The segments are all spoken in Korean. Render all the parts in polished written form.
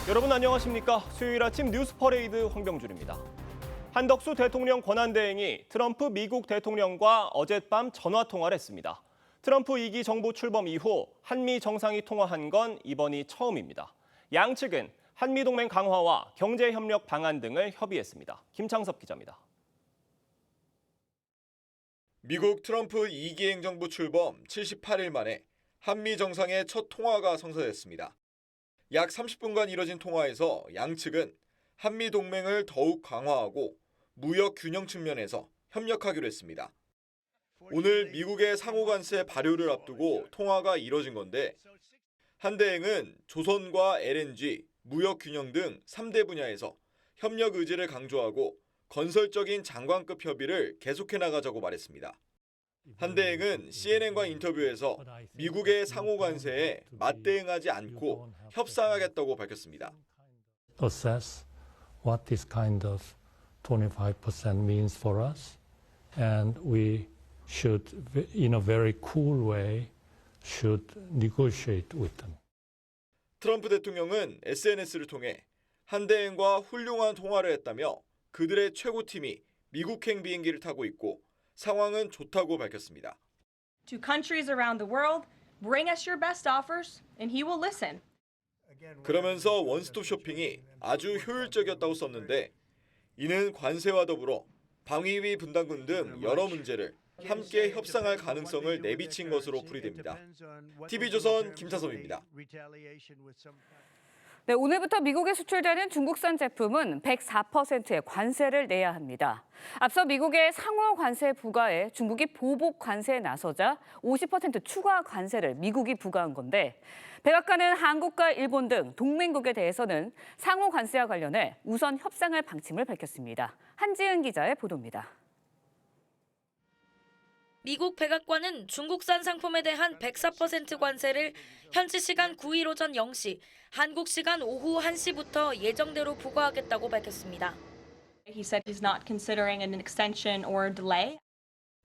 여러분 안녕하십니까? 수요일 아침 뉴스 퍼레이드 황병준입니다. 한덕수 대통령 권한대행이 트럼프 미국 대통령과 어젯밤 전화 통화를 했습니다. 트럼프 2기 정부 출범 이후 한미 정상이 통화한 건 이번이 처음입니다. 양측은 한미 동맹 강화와 경제 협력 방안 등을 협의했습니다. 김창섭 기자입니다. 미국 트럼프 2기 행정부 출범 78일 만에 한미 정상의 첫 통화가 성사됐습니다. 약 30분간 이뤄진 통화에서 양측은 한미 동맹을 더욱 강화하고 무역 균형 측면에서 협력하기로 했습니다. 오늘 미국의 상호관세 발효를 앞두고 통화가 이뤄진 건데 한 대행은 조선과 LNG, 무역 균형 등 3대 분야에서 협력 의지를 강조하고 건설적인 장관급 협의를 계속해 나가자고 말했습니다. 한 대행은 CNN과 인터뷰에서 미국의 상호 관세에 맞대응하지 않고 협상하겠다고 밝혔습니다. Assess what this kind of 25% means for us, and we should, in a very cool way, should negotiate with them. 트럼프 대통령은 SNS를 통해 한 대행과 훌륭한 통화를 했다며 그들의 최고팀이 미국행 비행기를 타고 있고 상황은 좋다고 밝혔습니다. To countries around the world, bring us your best offers and he will listen. 그러면서 원스톱 쇼핑이 아주 효율적이었다고 썼는데 이는 관세와 더불어 방위비 분담금 등 여러 문제를 함께 협상할 가능성을 내비친 것으로 풀이됩니다. TV조선 김차섭입니다. 네, 오늘부터 미국에 수출되는 중국산 제품은 104%의 관세를 내야 합니다. 앞서 미국의 상호 관세 부과에 중국이 보복 관세에 나서자 50% 추가 관세를 미국이 부과한 건데 백악관은 한국과 일본 등 동맹국에 대해서는 상호 관세와 관련해 우선 협상할 방침을 밝혔습니다. 한지은 기자의 보도입니다. 미국 백악관은 중국산 상품에 대한 104% 관세를 현지 시간 9일 오전 0시, 한국 시간 오후 1시부터 예정대로 부과하겠다고 밝혔습니다. He said he's not considering an extension or delay.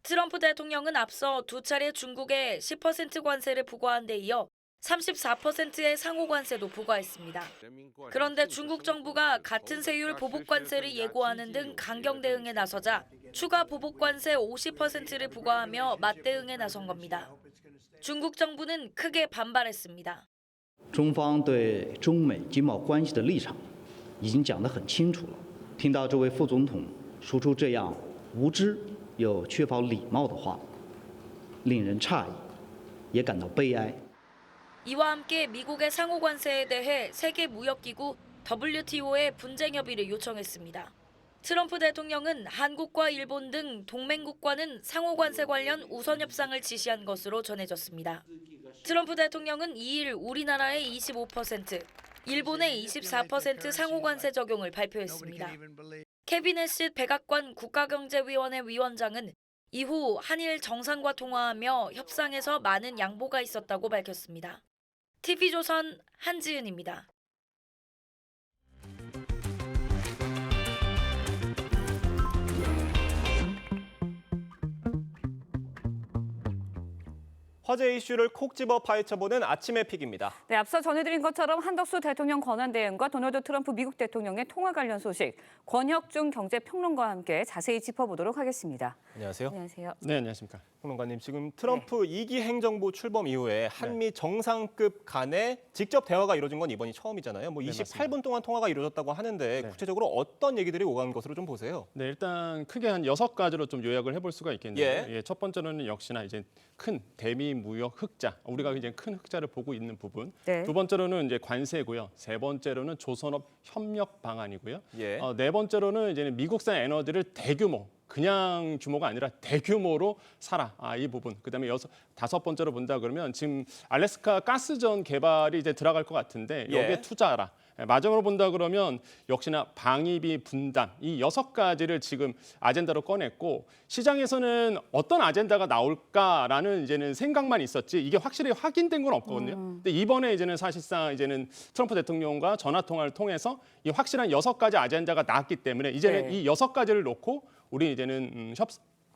트럼프 대통령은 앞서 두 차례 중국에 10% 관세를 부과한 데 이어 34%의 상호 관세도 부과했습니다. 그런데 중국 정부가 같은 세율 보복 관세를 예고하는 등 강경 대응에 나서자 추가 보복 관세 50%를 부과하며 맞대응에 나선 겁니다. 중국 정부는 크게 반발했습니다. 中方对中美经贸关系的立场已经讲得很清楚了。听到这位副总统说出这样无知又缺乏礼貌的话，令人诧异，也感到悲哀。 이와 함께 미국의 상호 관세에 대해 세계무역기구 WTO에 분쟁 협의를 요청했습니다. 트럼프 대통령은 한국과 일본 등 동맹국과는 상호 관세 관련 우선 협상을 지시한 것으로 전해졌습니다. 트럼프 대통령은 2일 우리나라의 25%, 일본의 24% 상호 관세 적용을 발표했습니다. 케빈 해시 백악관 국가경제위원회 위원장은 이후 한일 정상과 통화하며 협상에서 많은 양보가 있었다고 밝혔습니다. TV조선 한지은입니다. 화제 이슈를 콕 집어 파헤쳐보는 아침의 픽입니다. 네, 앞서 전해드린 것처럼 한덕수 대통령 권한대행과 도널드 트럼프 미국 대통령의 통화 관련 소식, 권혁중 경제평론가와 함께 자세히 짚어보도록 하겠습니다. 안녕하세요. 안녕하세요. 네, 안녕하십니까. 평론가님, 지금 트럼프 2기 행정부 출범 이후에 한미 정상급 간에 직접 대화가 이루어진 건 이번이 처음이잖아요. 28분 동안 통화가 이루어졌다고 하는데 구체적으로 어떤 얘기들이 오간 것으로 좀 보세요. 네, 일단 크게 한 6가지로 좀 요약을 해볼 수가 있겠는데요. 첫 번째로는 역시나 이제 큰 대미 무역 흑자, 우리가 이제 큰 흑자를 보고 있는 부분. 네. 두 번째로는 이제 관세고요. 세 번째로는 조선업 협력 방안이고요. 네 번째로는 이제 미국산 에너지를 대규모, 그냥 규모가 아니라 대규모로 사라. 이 부분. 그다음에 다섯 번째로 본다 그러면 지금 알래스카 가스전 개발이 이제 들어갈 것 같은데 여기에 투자하라. 마지막으로 본다 그러면 역시나 방위비 분담, 이 6가지를 지금 아젠다로 꺼냈고 시장에서는 어떤 아젠다가 나올까라는 이제는 생각만 있었지 이게 확실히 확인된 건 없거든요. 근데 이번에 이제는 사실상 이제는 트럼프 대통령과 전화 통화를 통해서 이 확실한 6가지 아젠다가 나왔기 때문에 이제는 이 6가지를 놓고 우리 이제는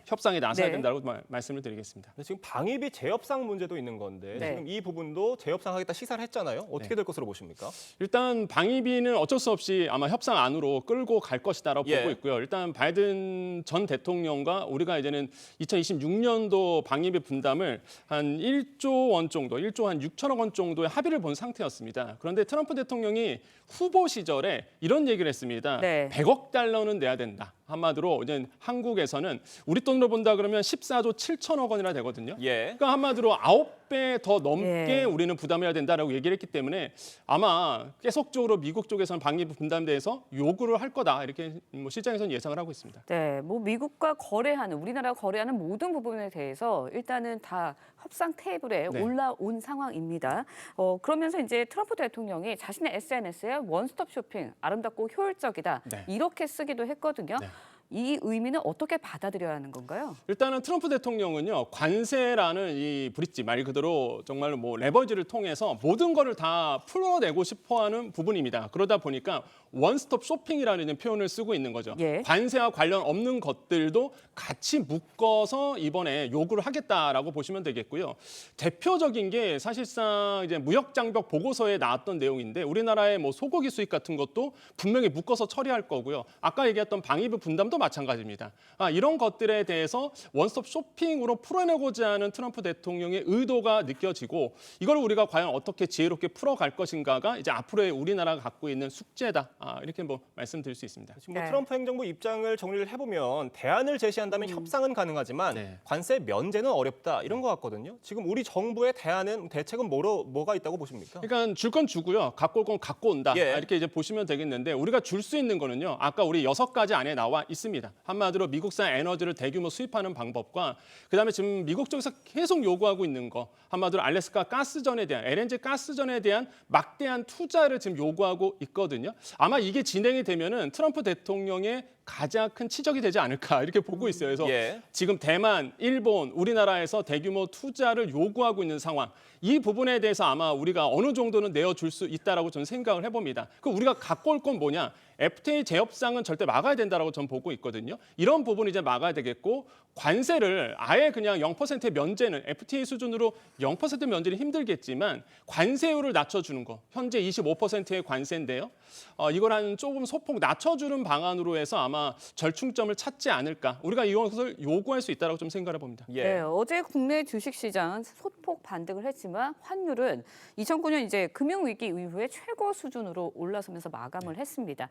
협상에 나서야 네. 된다고 말씀을 드리겠습니다. 근데 지금 방위비 재협상 문제도 있는 건데 네. 지금 이 부분도 재협상하겠다 시사를 했잖아요. 어떻게 될 것으로 보십니까? 일단 방위비는 어쩔 수 없이 아마 협상 안으로 끌고 갈 것이다라고 예. 보고 있고요. 일단 바이든 전 대통령과 우리가 이제는 2026년도 방위비 분담을 한 1조 원 정도, 1조 한 6천억 원 정도의 합의를 본 상태였습니다. 그런데 트럼프 대통령이 후보 시절에 이런 얘기를 했습니다. 네. 100억 달러는 내야 된다. 한마디로 이제 한국에서는 우리 돈으로 본다 그러면 14조 7천억 원이나 되거든요. 예. 그러니까 한마디로 9배 더 넘게 예. 우리는 부담해야 된다라고 얘기를 했기 때문에 아마 계속적으로 미국 쪽에서는 방위비 분담에 대해서 요구를 할 거다 이렇게 뭐 시장에서는 예상을 하고 있습니다. 네, 뭐 미국과 거래하는 우리나라가 거래하는 모든 부분에 대해서 일단은 다 협상 테이블에 네. 올라온 상황입니다. 그러면서 이제 트럼프 대통령이 자신의 SNS에 원스톱 쇼핑 아름답고 효율적이다 네. 이렇게 쓰기도 했거든요. 네. 이 의미는 어떻게 받아들여야 하는 건가요? 일단은 트럼프 대통령은요 관세라는 이 브릿지 말 그대로 정말로 뭐 레버리지를 통해서 모든 거를 다 풀어내고 싶어하는 부분입니다. 그러다 보니까 원스톱 쇼핑이라는 표현을 쓰고 있는 거죠. 예. 관세와 관련 없는 것들도 같이 묶어서 이번에 요구를 하겠다라고 보시면 되겠고요. 대표적인 게 사실상 이제 무역 장벽 보고서에 나왔던 내용인데 우리나라의 뭐 소고기 수입 같은 것도 분명히 묶어서 처리할 거고요. 아까 얘기했던 방위비 분담도 마찬가지입니다. 이런 것들에 대해서 원스톱 쇼핑으로 풀어내고자 하는 트럼프 대통령의 의도가 느껴지고 이걸 우리가 과연 어떻게 지혜롭게 풀어갈 것인가가 이제 앞으로의 우리나라가 갖고 있는 숙제다. 이렇게 뭐 말씀드릴 수 있습니다. 지금 뭐 네. 트럼프 행정부 입장을 정리를 해보면 대안을 제시한다면 협상은 가능하지만 네. 관세 면제는 어렵다 이런 것 같거든요. 지금 우리 정부의 대책은 뭐가 있다고 보십니까? 그러니까 줄 건 주고요. 갖고 올 건 갖고 온다. 예. 이렇게 이제 보시면 되겠는데 우리가 줄 수 있는 거는요. 아까 우리 6가지 안에 나와 있습니다. 한마디로 미국산 에너지를 대규모 수입하는 방법과 그다음에 지금 미국 쪽에서 계속 요구하고 있는 거 한마디로 알래스카 가스전에 대한 LNG 가스전에 대한 막대한 투자를 지금 요구하고 있거든요. 아마 이게 진행이 되면은 트럼프 대통령의 가장 큰 치적이 되지 않을까 이렇게 보고 있어요. 그래서 예. 지금 대만, 일본, 우리나라에서 대규모 투자를 요구하고 있는 상황. 이 부분에 대해서 아마 우리가 어느 정도는 내어줄 수 있다라고 저는 생각을 해봅니다. 그 우리가 갖고 올 건 뭐냐? FTA 재협상은 절대 막아야 된다라고 저는 보고 있거든요. 이런 부분 이제 막아야 되겠고 관세를 아예 그냥 0%의 면제는 FTA 수준으로 0% 면제는 힘들겠지만 관세율을 낮춰주는 거. 현재 25%의 관세인데요. 이걸 한 조금 소폭 낮춰주는 방안으로 해서 아마 절충점을 찾지 않을까. 우리가 이것을 요구할 수 있다라고 좀 생각해 봅니다. 예. 네, 어제 국내 주식시장은 소폭 반등을 했지만 환율은 2009년 이제 금융위기 이후에 최고 수준으로 올라서면서 마감을 했습니다.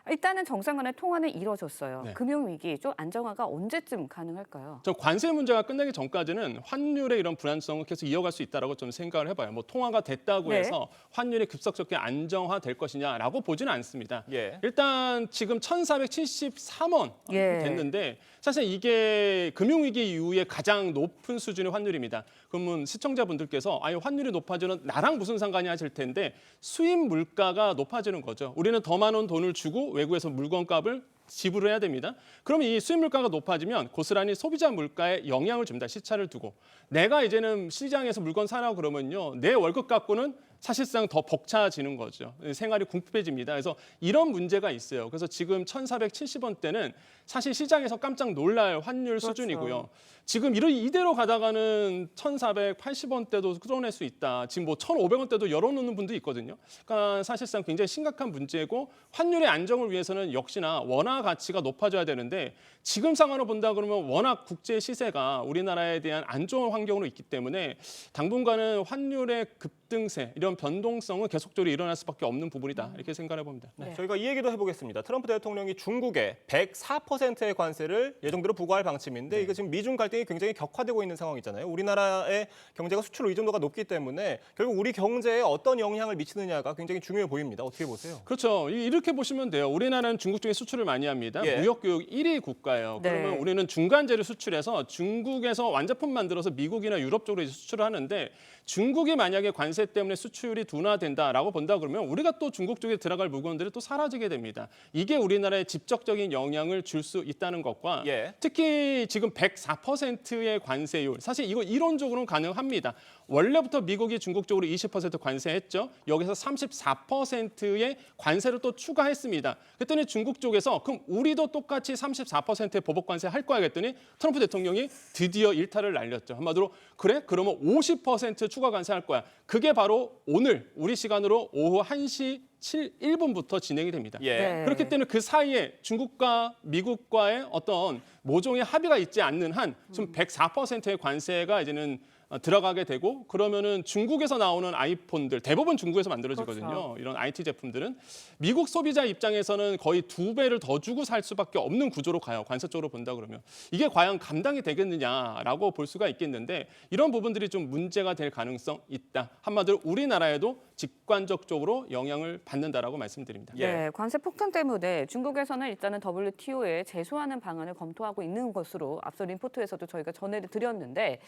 일단은 정상 간의 통화는 이뤄졌어요. 네. 금융위기 좀 안정화가 언제쯤 가능할까요? 저 관세 문제가 끝나기 전까지는 환율의 이런 불안성을 계속 이어갈 수 있다라고 좀 생각을 해봐요. 뭐 통화가 됐다고 네. 해서 환율이 급속하게 안정화될 것이냐라고 보지는 않습니다. 예. 일단 지금 1,473원 예. 됐는데 사실 이게 금융위기 이후에 가장 높은 수준의 환율입니다. 그러면 시청자분들께서 아니 환율이 높아지는 나랑 무슨 상관이 하실 텐데 수입 물가가 높아지는 거죠. 우리는 더 많은 돈을 주고 외국에서 물건값을 지불을 해야 됩니다. 그러면 이 수입 물가가 높아지면 고스란히 소비자 물가에 영향을 줍니다. 시차를 두고. 내가 이제는 시장에서 물건 사라고 그러면요. 내 월급 갖고는 사실상 더 벅차지는 거죠. 생활이 궁핍해집니다. 그래서 이런 문제가 있어요. 그래서 지금 1,470원대는 사실 시장에서 깜짝 놀랄 환율 수준이고요. 지금 이대로 가다가는 1,480원대도 끌어낼 수 있다. 지금 뭐 1,500원대도 열어놓는 분도 있거든요. 그러니까 사실상 굉장히 심각한 문제고 환율의 안정을 위해서는 역시나 원화 가치가 높아져야 되는데 지금 상황으로 본다 그러면 워낙 국제 시세가 우리나라에 대한 안 좋은 환경으로 있기 때문에 당분간은 환율의 급등세 이런 변동성은 계속적으로 일어날 수밖에 없는 부분이다. 이렇게 생각해 봅니다. 네. 저희가 이 얘기도 해보겠습니다. 트럼프 대통령이 중국에 104%의 관세를 예정대로 부과할 방침인데 이거 지금 미중 갈등이 굉장히 격화되고 있는 상황이잖아요. 우리나라의 경제가 수출 의존도가 높기 때문에 결국 우리 경제에 어떤 영향을 미치느냐가 굉장히 중요해 보입니다. 어떻게 보세요? 그렇죠. 이렇게 보시면 돼요. 우리나라는 중국 쪽에 수출을 많이 합니다. 예. 무역교육 1위 국가예요. 네. 그러면 우리는 중간재를 수출해서 중국에서 완제품 만들어서 미국이나 유럽 쪽으로 이제 수출을 하는데 중국이 만약에 관세 때문에 수출이 둔화된다라고 본다 그러면 우리가 또 중국 쪽에 들어갈 물건들이 또 사라지게 됩니다. 이게 우리나라에 직접적인 영향을 줄 수 있다는 것과 예. 특히 지금 104%의 관세율 사실 이거 이론적으로는 가능합니다. 원래부터 미국이 중국 쪽으로 20% 관세했죠. 여기서 34%의 관세를 또 추가했습니다. 그랬더니 중국 쪽에서 그럼 우리도 똑같이 34%의 보복 관세 할 거야 했더니 트럼프 대통령이 드디어 일타를 날렸죠. 한마디로 그래? 그러면 50% 추가 관세할 거야. 그게 바로 오늘 우리 시간으로 오후 1시 1분부터 진행이 됩니다. 예. 그렇기 때문에 그 사이에 중국과 미국과의 어떤 모종의 합의가 있지 않는 한 지금 104%의 관세가 이제는 들어가게 되고 그러면은 중국에서 나오는 아이폰들 대부분 중국에서 만들어지거든요. 그렇죠. 이런 IT 제품들은 미국 소비자 입장에서는 거의 2배를 더 주고 살 수밖에 없는 구조로 가요. 관세 쪽으로 본다 그러면 이게 과연 감당이 되겠느냐라고 볼 수가 있겠는데 이런 부분들이 좀 문제가 될 가능성 있다. 한마디로 우리나라에도 직관적으로 영향을 받는다라고 말씀드립니다. 예. 네, 관세 폭탄 때문에 중국에서는 일단은 WTO에 제소하는 방안을 검토하고 있는 것으로 앞서 리포트에서도 저희가 전해드렸는데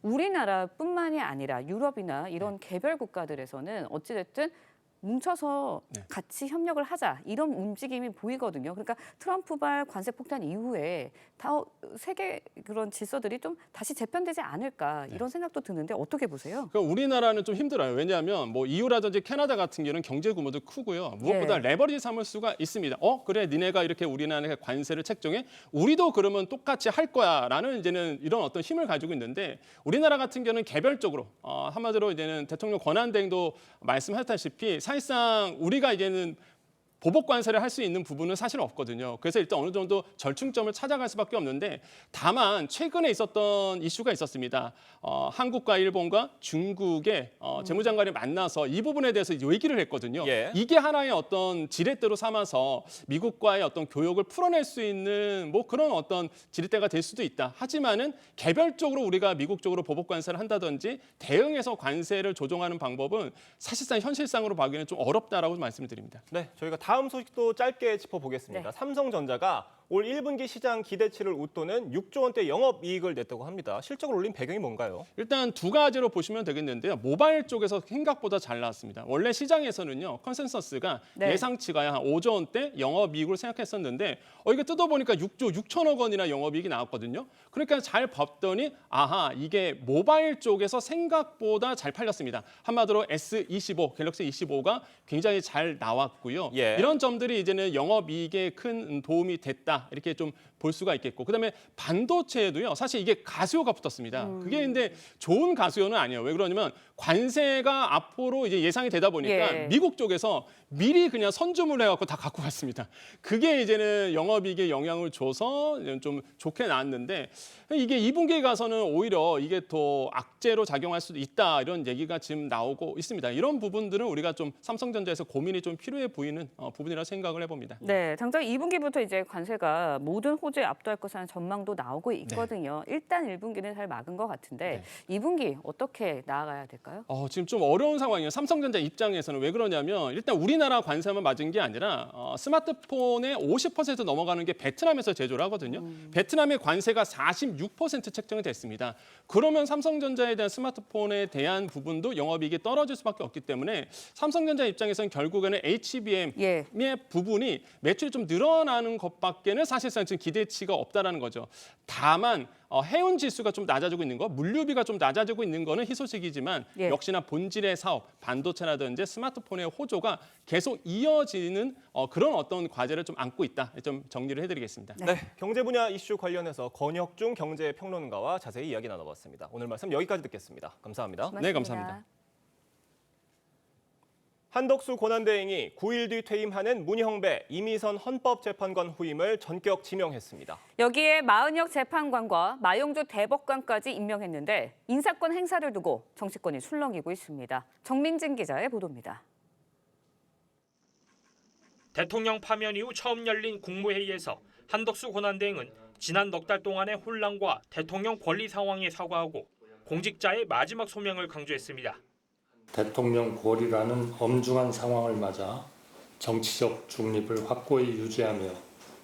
우리나라뿐만이 아니라 유럽이나 이런 개별 국가들에서는 어찌됐든 뭉쳐서 같이 협력을 하자 이런 움직임이 보이거든요. 그러니까 트럼프발 관세 폭탄 이후에 다 세계 그런 질서들이 좀 다시 재편되지 않을까 이런 생각도 드는데 어떻게 보세요? 그러니까 우리나라는 좀 힘들어요. 왜냐하면 뭐 EU라든지 캐나다 같은 경우는 경제 규모도 크고요. 무엇보다 레버리지 삼을 수가 있습니다. 그래 니네가 이렇게 우리나라에 관세를 책정해 우리도 그러면 똑같이 할 거야라는 이제는 이런 어떤 힘을 가지고 있는데 우리나라 같은 경우는 개별적으로 한마디로 이제는 대통령 권한대행도 말씀하셨다시피 사실상 우리가 이제는 보복 관세를 할 수 있는 부분은 사실 없거든요. 그래서 일단 어느 정도 절충점을 찾아갈 수밖에 없는데 다만 최근에 있었던 이슈가 있었습니다. 한국과 일본과 중국의 재무장관이 만나서 이 부분에 대해서 얘기를 했거든요. 예. 이게 하나의 어떤 지렛대로 삼아서 미국과의 어떤 교역을 풀어낼 수 있는 뭐 그런 어떤 지렛대가 될 수도 있다. 하지만은 개별적으로 우리가 미국 쪽으로 보복 관세를 한다든지 대응해서 관세를 조정하는 방법은 사실상 현실상으로 보기에는 좀 어렵다라고 말씀드립니다. 네, 저희가 다음 소식도 짧게 짚어보겠습니다. 네. 삼성전자가 올 1분기 시장 기대치를 웃도는 6조 원대 영업이익을 냈다고 합니다. 실적을 올린 배경이 뭔가요? 일단 두 가지로 보시면 되겠는데요. 모바일 쪽에서 생각보다 잘 나왔습니다. 원래 시장에서는요. 컨센서스가 예상치가 한 5조 원대 영업이익으로 생각했었는데 이게 뜯어보니까 6조 6천억 원이나 영업이익이 나왔거든요. 그러니까 잘 봤더니 이게 모바일 쪽에서 생각보다 잘 팔렸습니다. 한마디로 S25, 갤럭시 25가 굉장히 잘 나왔고요. 예. 이런 점들이 이제는 영업이익에 큰 도움이 됐다. 이렇게 좀 볼 수가 있겠고 그다음에 반도체에도요. 사실 이게 가수요가 붙었습니다. 그게 근데 좋은 가수요는 아니에요. 왜 그러냐면 관세가 앞으로 이제 예상이 되다 보니까 미국 쪽에서 미리 그냥 선주문을 해갖고 다 갖고 갔습니다. 그게 이제는 영업이익에 영향을 줘서 좀 좋게 나왔는데 이게 2분기에 가서는 오히려 이게 더 악재로 작용할 수도 있다 이런 얘기가 지금 나오고 있습니다. 이런 부분들은 우리가 좀 삼성전자에서 고민이 좀 필요해 보이는 부분이라 생각을 해봅니다. 네, 당장 2분기부터 이제 관세가 모든 호주에 압도할 것이라는 전망도 나오고 있거든요. 일단 1분기는 잘 막은 것 같은데 2분기 어떻게 나아가야 될까요? 지금 좀 어려운 상황이에요. 삼성전자 입장에서는 왜 그러냐면 일단 우리나라 관세만 맞은 게 아니라 스마트폰의 50% 넘어가는 게 베트남에서 제조를 하거든요. 베트남의 관세가 46% 책정이 됐습니다. 그러면 삼성전자에 대한 스마트폰에 대한 부분도 영업이익이 떨어질 수밖에 없기 때문에 삼성전자 입장에서는 결국에는 HBM의 부분이 매출이 좀 늘어나는 것밖에는 사실상 지금 기대치가 없다라는 거죠. 다만 해운 지수가 좀 낮아지고 있는 거, 물류비가 좀 낮아지고 있는 거는 희소식이지만 역시나 본질의 사업, 반도체라든지 스마트폰의 호조가 계속 이어지는 그런 어떤 과제를 좀 안고 있다. 좀 정리를 해드리겠습니다. 네, 경제 분야 이슈 관련해서 권혁중 경제평론가와 자세히 이야기 나눠봤습니다. 오늘 말씀 여기까지 듣겠습니다. 감사합니다. 네, 감사합니다. 한덕수 권한대행이 9일 뒤 퇴임하는 문형배 이미선 헌법재판관 후임을 전격 지명했습니다. 여기에 마은혁 재판관과 마용주 대법관까지 임명했는데 인사권 행사를 두고 정치권이 술렁이고 있습니다. 정민진 기자의 보도입니다. 대통령 파면 이후 처음 열린 국무회의에서 한덕수 권한대행은 지난 넉 달 동안의 혼란과 대통령 권리 상황에 사과하고 공직자의 마지막 소명을 강조했습니다. 대통령 고리라는 엄중한 상황을 맞아 정치적 중립을 확고히 유지하며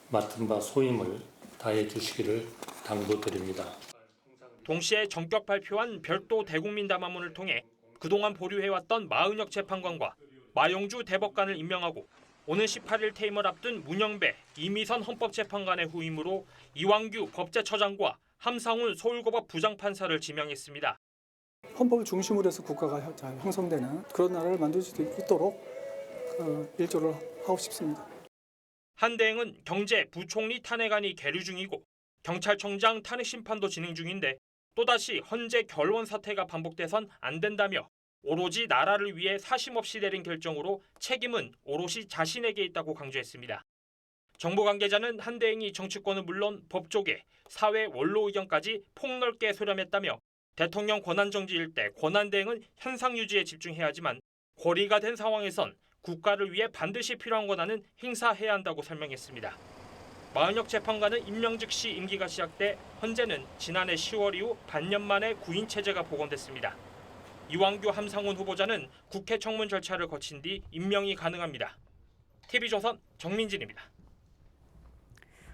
맡은 바 소임을 다해 주시기를 당부드립니다. 동시에 전격 발표한 별도 대국민 담화문을 통해 그동안 보류해왔던 마은혁 재판관과 마용주 대법관을 임명하고 오는 18일 퇴임을 앞둔 문형배 이미선 헌법재판관의 후임으로 이왕규 법제처장과 함상훈 서울고법 부장판사를 지명했습니다. 헌법을 중심으로 해서 국가가 잘 형성되는 그런 나라를 만들 수 있도록 일조를 하고 싶습니다. 한 대행은 경제 부총리 탄핵안이 계류 중이고 경찰청장 탄핵 심판도 진행 중인데 또다시 헌재 결원 사태가 반복돼선 안 된다며 오로지 나라를 위해 사심 없이 내린 결정으로 책임은 오롯이 자신에게 있다고 강조했습니다. 정보 관계자는 한 대행이 정치권은 물론 법조계, 사회 원로 의견까지 폭넓게 소렴했다며 대통령 권한 정지일 때 권한 대행은 현상 유지에 집중해야 하지만 고리가 된 상황에선 국가를 위해 반드시 필요한 권한은 행사해야 한다고 설명했습니다. 마은혁 재판관은 임명 즉시 임기가 시작돼 헌재는 지난해 10월 이후 반년 만에 구인 체제가 복원됐습니다. 이완규 함상훈 후보자는 국회 청문 절차를 거친 뒤 임명이 가능합니다. TV조선 정민진입니다.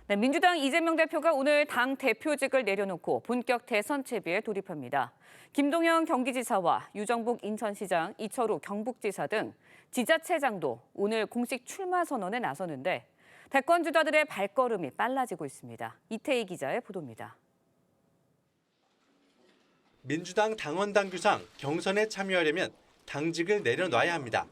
네, 민주당 이재명 대표가 오늘 당 대표직을 내려놓고 본격 대선 채비에 돌입합니다. 김동연 경기지사와 유정복 인천시장, 이철우 경북지사 등 지자체장도 오늘 공식 출마 선언에 나서는데 대권 주자들의 발걸음이 빨라지고 있습니다. 이태희 기자의 보도입니다. 민주당 당원 당규상 경선에 참여하려면 당직을 내려놔야 합니다.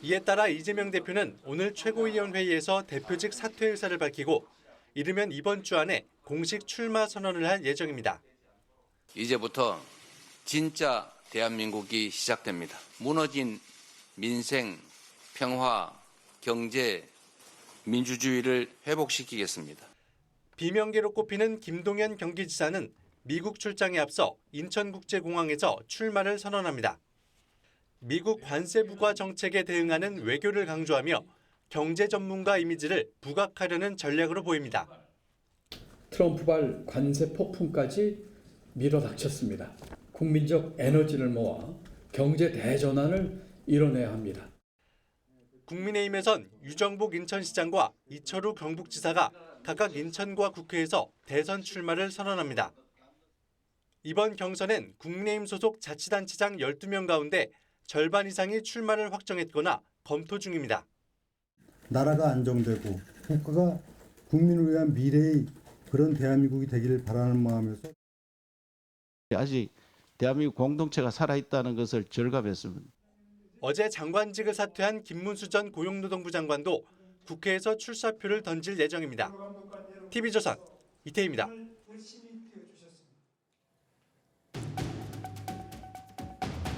이에 따라 이재명 대표는 오늘 최고위원회의에서 대표직 사퇴 의사를 밝히고 이르면 이번 주 안에 공식 출마 선언을 할 예정입니다. 이제부터 진짜 대한민국이 시작됩니다. 무너진 민생, 평화, 경제, 민주주의를 회복시키겠습니다. 비명계로 꼽히는 김동연 경기지사는 미국 출장에 앞서 인천국제공항에서 출마를 선언합니다. 미국 관세 부과 정책에 대응하는 외교를 강조하며 경제 전문가 이미지를 부각하려는 전략으로 보입니다. 트럼프발 관세 폭풍까지 밀어닥쳤습니다. 국민적 에너지를 모아 경제 대전환을 이뤄내야 합니다. 국민의힘에선 유정복 인천시장과 이철우 경북지사가 각각 인천과 국회에서 대선 출마를 선언합니다. 이번 경선엔 국민의힘 소속 자치단체장 12명 가운데 절반 이상이 출마를 확정했거나 검토 중입니다. 나라가 안정되고 국가가 국민을 위한 미래의 그런 대한민국이 되기를 바라는 마음에서 아직 대한민국 공동체가 살아있다는 것을 절감했습니다. 어제 장관직을 사퇴한 김문수 전 고용노동부 장관도 국회에서 출사표를 던질 예정입니다. TV조선 이태희입니다.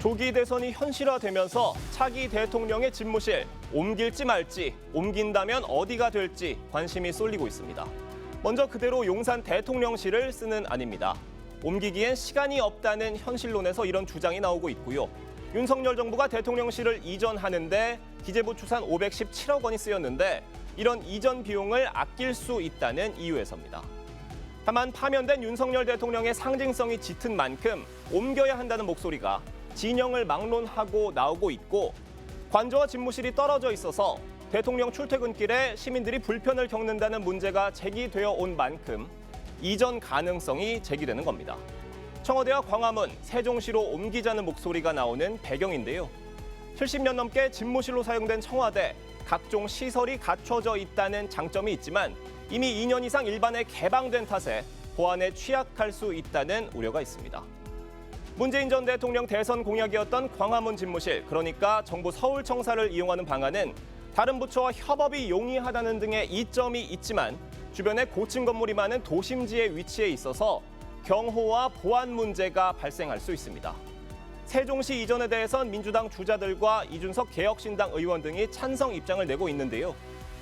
조기 대선이 현실화되면서 차기 대통령의 집무실 옮길지 말지, 옮긴다면 어디가 될지 관심이 쏠리고 있습니다. 먼저 그대로 용산 대통령실을 쓰는 안입니다. 옮기기엔 시간이 없다는 현실론에서 이런 주장이 나오고 있고요. 윤석열 정부가 대통령실을 이전하는데 기재부 추산 517억 원이 쓰였는데 이런 이전 비용을 아낄 수 있다는 이유에서입니다. 다만 파면된 윤석열 대통령의 상징성이 짙은 만큼 옮겨야 한다는 목소리가 진영을 막론하고 나오고 있고 관저와 집무실이 떨어져 있어서 대통령 출퇴근길에 시민들이 불편을 겪는다는 문제가 제기되어 온 만큼 이전 가능성이 제기되는 겁니다. 청와대와 광화문, 세종시로 옮기자는 목소리가 나오는 배경인데요. 70년 넘게 집무실로 사용된 청와대, 각종 시설이 갖춰져 있다는 장점이 있지만 이미 2년 이상 일반에 개방된 탓에 보안에 취약할 수 있다는 우려가 있습니다. 문재인 전 대통령 대선 공약이었던 광화문 집무실, 그러니까 정부 서울청사를 이용하는 방안은 다른 부처와 협업이 용이하다는 등의 이점이 있지만 주변에 고층 건물이 많은 도심지에 위치해 있어서 경호와 보안 문제가 발생할 수 있습니다. 세종시 이전에 대해선 민주당 주자들과 이준석 개혁신당 의원 등이 찬성 입장을 내고 있는데요.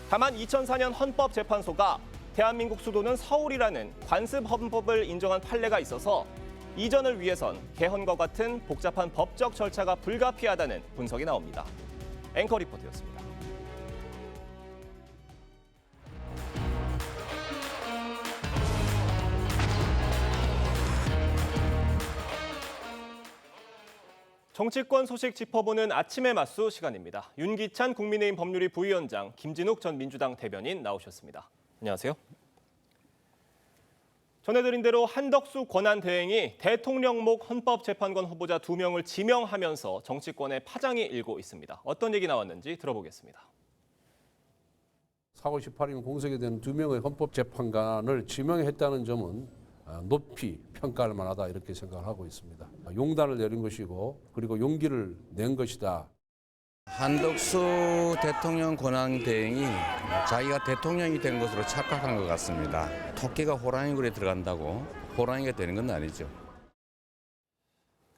다만 2004년 헌법재판소가 대한민국 수도는 서울이라는 관습 헌법을 인정한 판례가 있어서 이전을 위해선 개헌과 같은 복잡한 법적 절차가 불가피하다는 분석이 나옵니다. 앵커 리포트였습니다. 정치권 소식 짚어보는 아침의 맞수 시간입니다. 윤기찬 국민의힘 법률위 부위원장, 김진욱 전 민주당 대변인 나오셨습니다. 안녕하세요. 전해드린 대로 한덕수 권한대행이 대통령목 헌법재판관 후보자 2명을 지명하면서 정치권에 파장이 일고 있습니다. 어떤 얘기 나왔는지 들어보겠습니다. 4월 18일 공석이 되는 2명의 헌법재판관을 지명했다는 점은 높이 평가할 만하다 이렇게 생각을 하고 있습니다. 용단을 내린 것이고 그리고 용기를 낸 것이다. 한덕수 대통령 권한대행이 자기가 대통령이 된 것으로 착각한 것 같습니다. 토끼가 호랑이 굴에 들어간다고 호랑이가 되는 건 아니죠.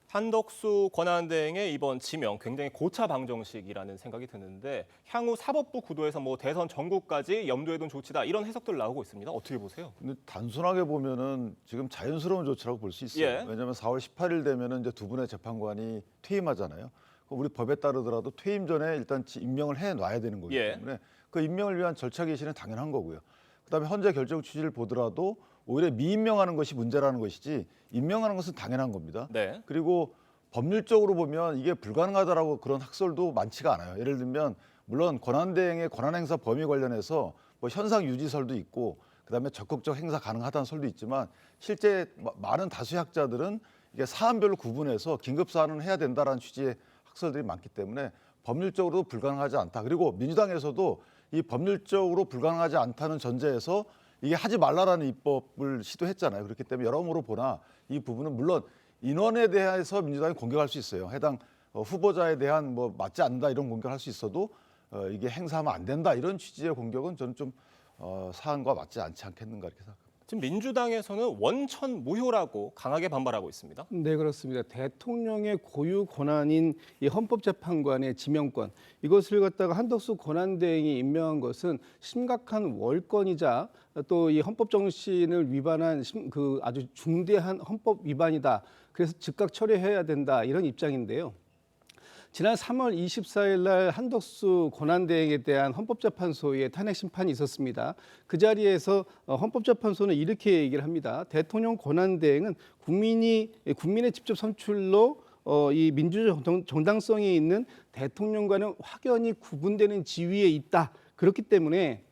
한덕수 권한대행의 이번 지명 굉장히 고차 방정식이라는 생각이 드는데 향후 사법부 구도에서 뭐 대선 전국까지 염두에 둔 조치다 이런 해석들 나오고 있습니다. 어떻게 보세요? 근데 단순하게 보면은 지금 자연스러운 조치라고 볼 수 있어요. 예. 왜냐하면 4월 18일 되면은 이제 두 분의 재판관이 퇴임하잖아요. 우리 법에 따르더라도 퇴임 전에 일단 임명을 해놔야 되는 거기 때문에 그 임명을 위한 절차 개시는 당연한 거고요. 그다음에 현재 결정 취지를 보더라도 오히려 미임명하는 것이 문제라는 것이지 임명하는 것은 당연한 겁니다. 네. 그리고 법률적으로 보면 이게 불가능하다라고 그런 학설도 많지가 않아요. 예를 들면 물론 권한대행의 권한행사 범위 관련해서 뭐 현상 유지설도 있고 그다음에 적극적 행사 가능하다는 설도 있지만 실제 많은 다수의 학자들은 이게 사안별로 구분해서 긴급 사안은 해야 된다라는 취지의 학설들이 많기 때문에 법률적으로 불가능하지 않다. 그리고 민주당에서도 이 법률적으로 불가능하지 않다는 전제에서 이게 하지 말라라는 입법을 시도했잖아요. 그렇기 때문에 여러모로 보나 이 부분은 물론 인원에 대해서 민주당이 공격할 수 있어요. 해당 후보자에 대한 뭐 맞지 않는다 이런 공격할 수 있어도 이게 행사하면 안 된다 이런 취지의 공격은 저는 좀 사안과 맞지 않지 않겠는가 이렇게 생각합니다. 지금 민주당에서는 원천 무효라고 강하게 반발하고 있습니다. 네, 그렇습니다. 대통령의 고유 권한인 이 헌법재판관의 지명권 이것을 갖다가 한덕수 권한대행이 임명한 것은 심각한 월권이자 또 이 헌법 정신을 위반한 그 아주 중대한 헌법 위반이다. 그래서 즉각 처리해야 된다 이런 입장인데요. 지난 3월 24일 날 한덕수 권한대행에 대한 헌법재판소의 탄핵 심판이 있었습니다. 그 자리에서 헌법재판소는 이렇게 얘기를 합니다. 대통령 권한대행은 국민의 직접 선출로 이 민주적 정당성이 있는 대통령과는 확연히 구분되는 지위에 있다. 그렇기 때문에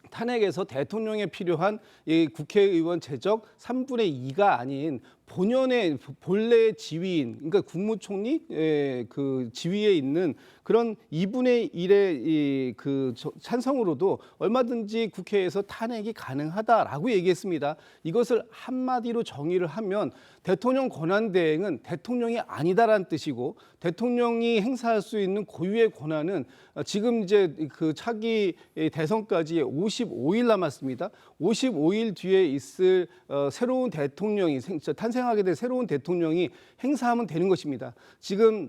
탄핵에서 대통령에 필요한 이 국회의원 제적 3분의 2가 아닌 본래의 지위인, 그러니까 국무총리 그 지위에 있는 그런 2분의 1의 그 찬성으로도 얼마든지 국회에서 탄핵이 가능하다라고 얘기했습니다. 이것을 한마디로 정의를 하면 대통령 권한대행은 대통령이 아니다라는 뜻이고 대통령이 행사할 수 있는 고유의 권한은 지금 이제 그 차기 대선까지 55일 남았습니다. 55일 뒤에 있을 새로운 대통령이 탄생하게 될 새로운 대통령이 행사하면 되는 것입니다. 지금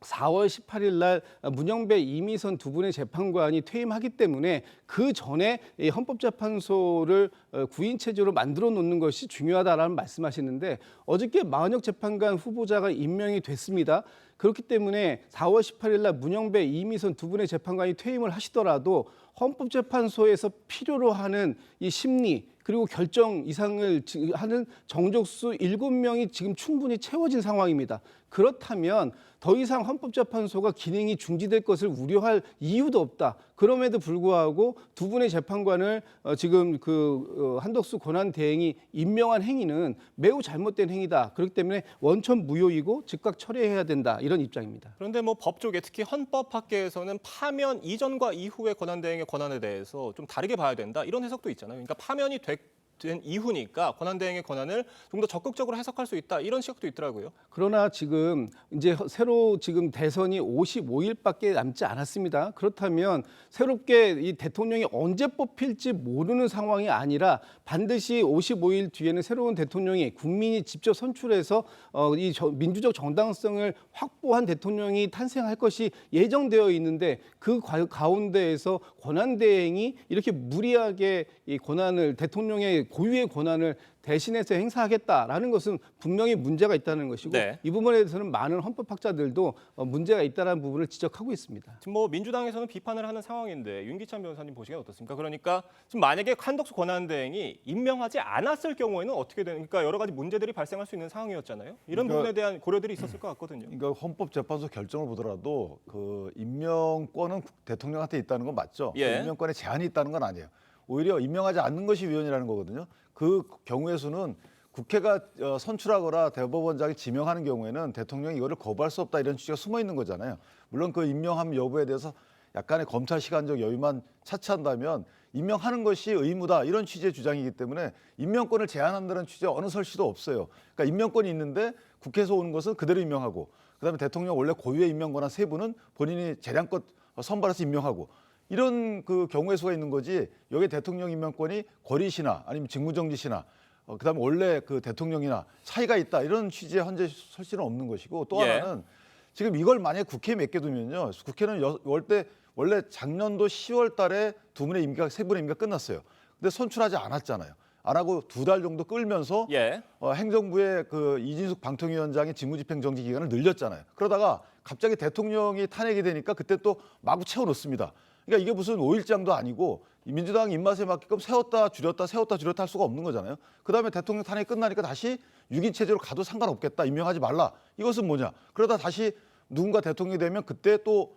4월 18일 날 문영배, 이미선 두 분의 재판관이 퇴임하기 때문에 그 전에 헌법재판소를 구인 체제로 만들어 놓는 것이 중요하다라는 말씀하시는데 어저께 마은혁 재판관 후보자가 임명이 됐습니다. 그렇기 때문에 4월 18일 날 문영배, 이미선 두 분의 재판관이 퇴임을 하시더라도 헌법재판소에서 필요로 하는 이 심리 그리고 결정 이상을 하는 정족수 7명이 지금 충분히 채워진 상황입니다. 그렇다면 더 이상 헌법재판소가 기능이 중지될 것을 우려할 이유도 없다. 그럼에도 불구하고 두 분의 재판관을 지금 그 한덕수 권한대행이 임명한 행위는 매우 잘못된 행위다. 그렇기 때문에 원천 무효이고 즉각 처리해야 된다. 이런 입장입니다. 그런데 뭐 법 쪽에 특히 헌법학계에서는 파면 이전과 이후의 권한대행의 권한에 대해서 좀 다르게 봐야 된다. 이런 해석도 있잖아요. 그러니까 파면이 된 이후니까 권한대행의 권한을 좀 더 적극적으로 해석할 수 있다 이런 시각도 있더라고요. 그러나 지금 이제 새로 지금 대선이 55일밖에 남지 않았습니다. 그렇다면 새롭게 이 대통령이 언제 뽑힐지 모르는 상황이 아니라 반드시 55일 뒤에는 새로운 대통령이 국민이 직접 선출해서 이 민주적 정당성을 확보한 대통령이 탄생할 것이 예정되어 있는데 그 가운데에서 권한대행이 이렇게 무리하게 이 권한을 대통령의 고유의 권한을 대신해서 행사하겠다라는 것은 분명히 문제가 있다는 것이고 네. 이 부분에 대해서는 많은 헌법학자들도 문제가 있다는 부분을 지적하고 있습니다. 지금 뭐 민주당에서는 비판을 하는 상황인데 윤기찬 변호사님 보시기엔 어떻습니까? 그러니까 지금 만약에 한덕수 권한대행이 임명하지 않았을 경우에는 어떻게 되니까 여러 가지 문제들이 발생할 수 있는 상황이었잖아요. 이런 부분에 대한 고려들이 있었을 것 같거든요. 그러니까 헌법재판소 결정을 보더라도 그 임명권은 대통령한테 있다는 건 맞죠? 예. 임명권에 제한이 있다는 건 아니에요. 오히려 임명하지 않는 것이 위헌이라는 거거든요. 그 경우의 수는 국회가 선출하거나 대법원장이 지명하는 경우에는 대통령이 이거를 거부할 수 없다 이런 취지가 숨어 있는 거잖아요. 물론 그 임명함 여부에 대해서 약간의 검찰 시간적 여유만 차치한다면 임명하는 것이 의무다 이런 취지의 주장이기 때문에 임명권을 제한한다는 취지에 어느 설치도 없어요. 그러니까 임명권이 있는데 국회에서 오는 것은 그대로 임명하고 그다음에 대통령 원래 고유의 임명 권한 3분은 본인이 재량껏 선발해서 임명하고 이런 그 경우의 수가 있는 거지 여기 대통령 임명권이 권리시나 아니면 직무정지시나 그다음에 원래 그 대통령이나 차이가 있다 이런 취지의 현재 설치는 없는 것이고 또 하나는 지금 이걸 만약에 국회에 맡겨두면요. 국회는 원래 작년도 10월 달에 3분의 임기가 끝났어요. 근데 선출하지 않았잖아요. 안 하고 2달 정도 끌면서 행정부의 그 이진숙 방통위원장의 직무집행정지 기간을 늘렸잖아요. 그러다가 갑자기 대통령이 탄핵이 되니까 그때 또 마구 채워놓습니다. 그러니까 이게 무슨 5일장도 아니고 민주당 입맛에 맞게끔 세웠다 줄였다 할 수가 없는 거잖아요. 그다음에 대통령 탄핵이 끝나니까 다시 6인 체제로 가도 상관없겠다. 임명하지 말라. 이것은 뭐냐. 그러다 다시 누군가 대통령이 되면 그때 또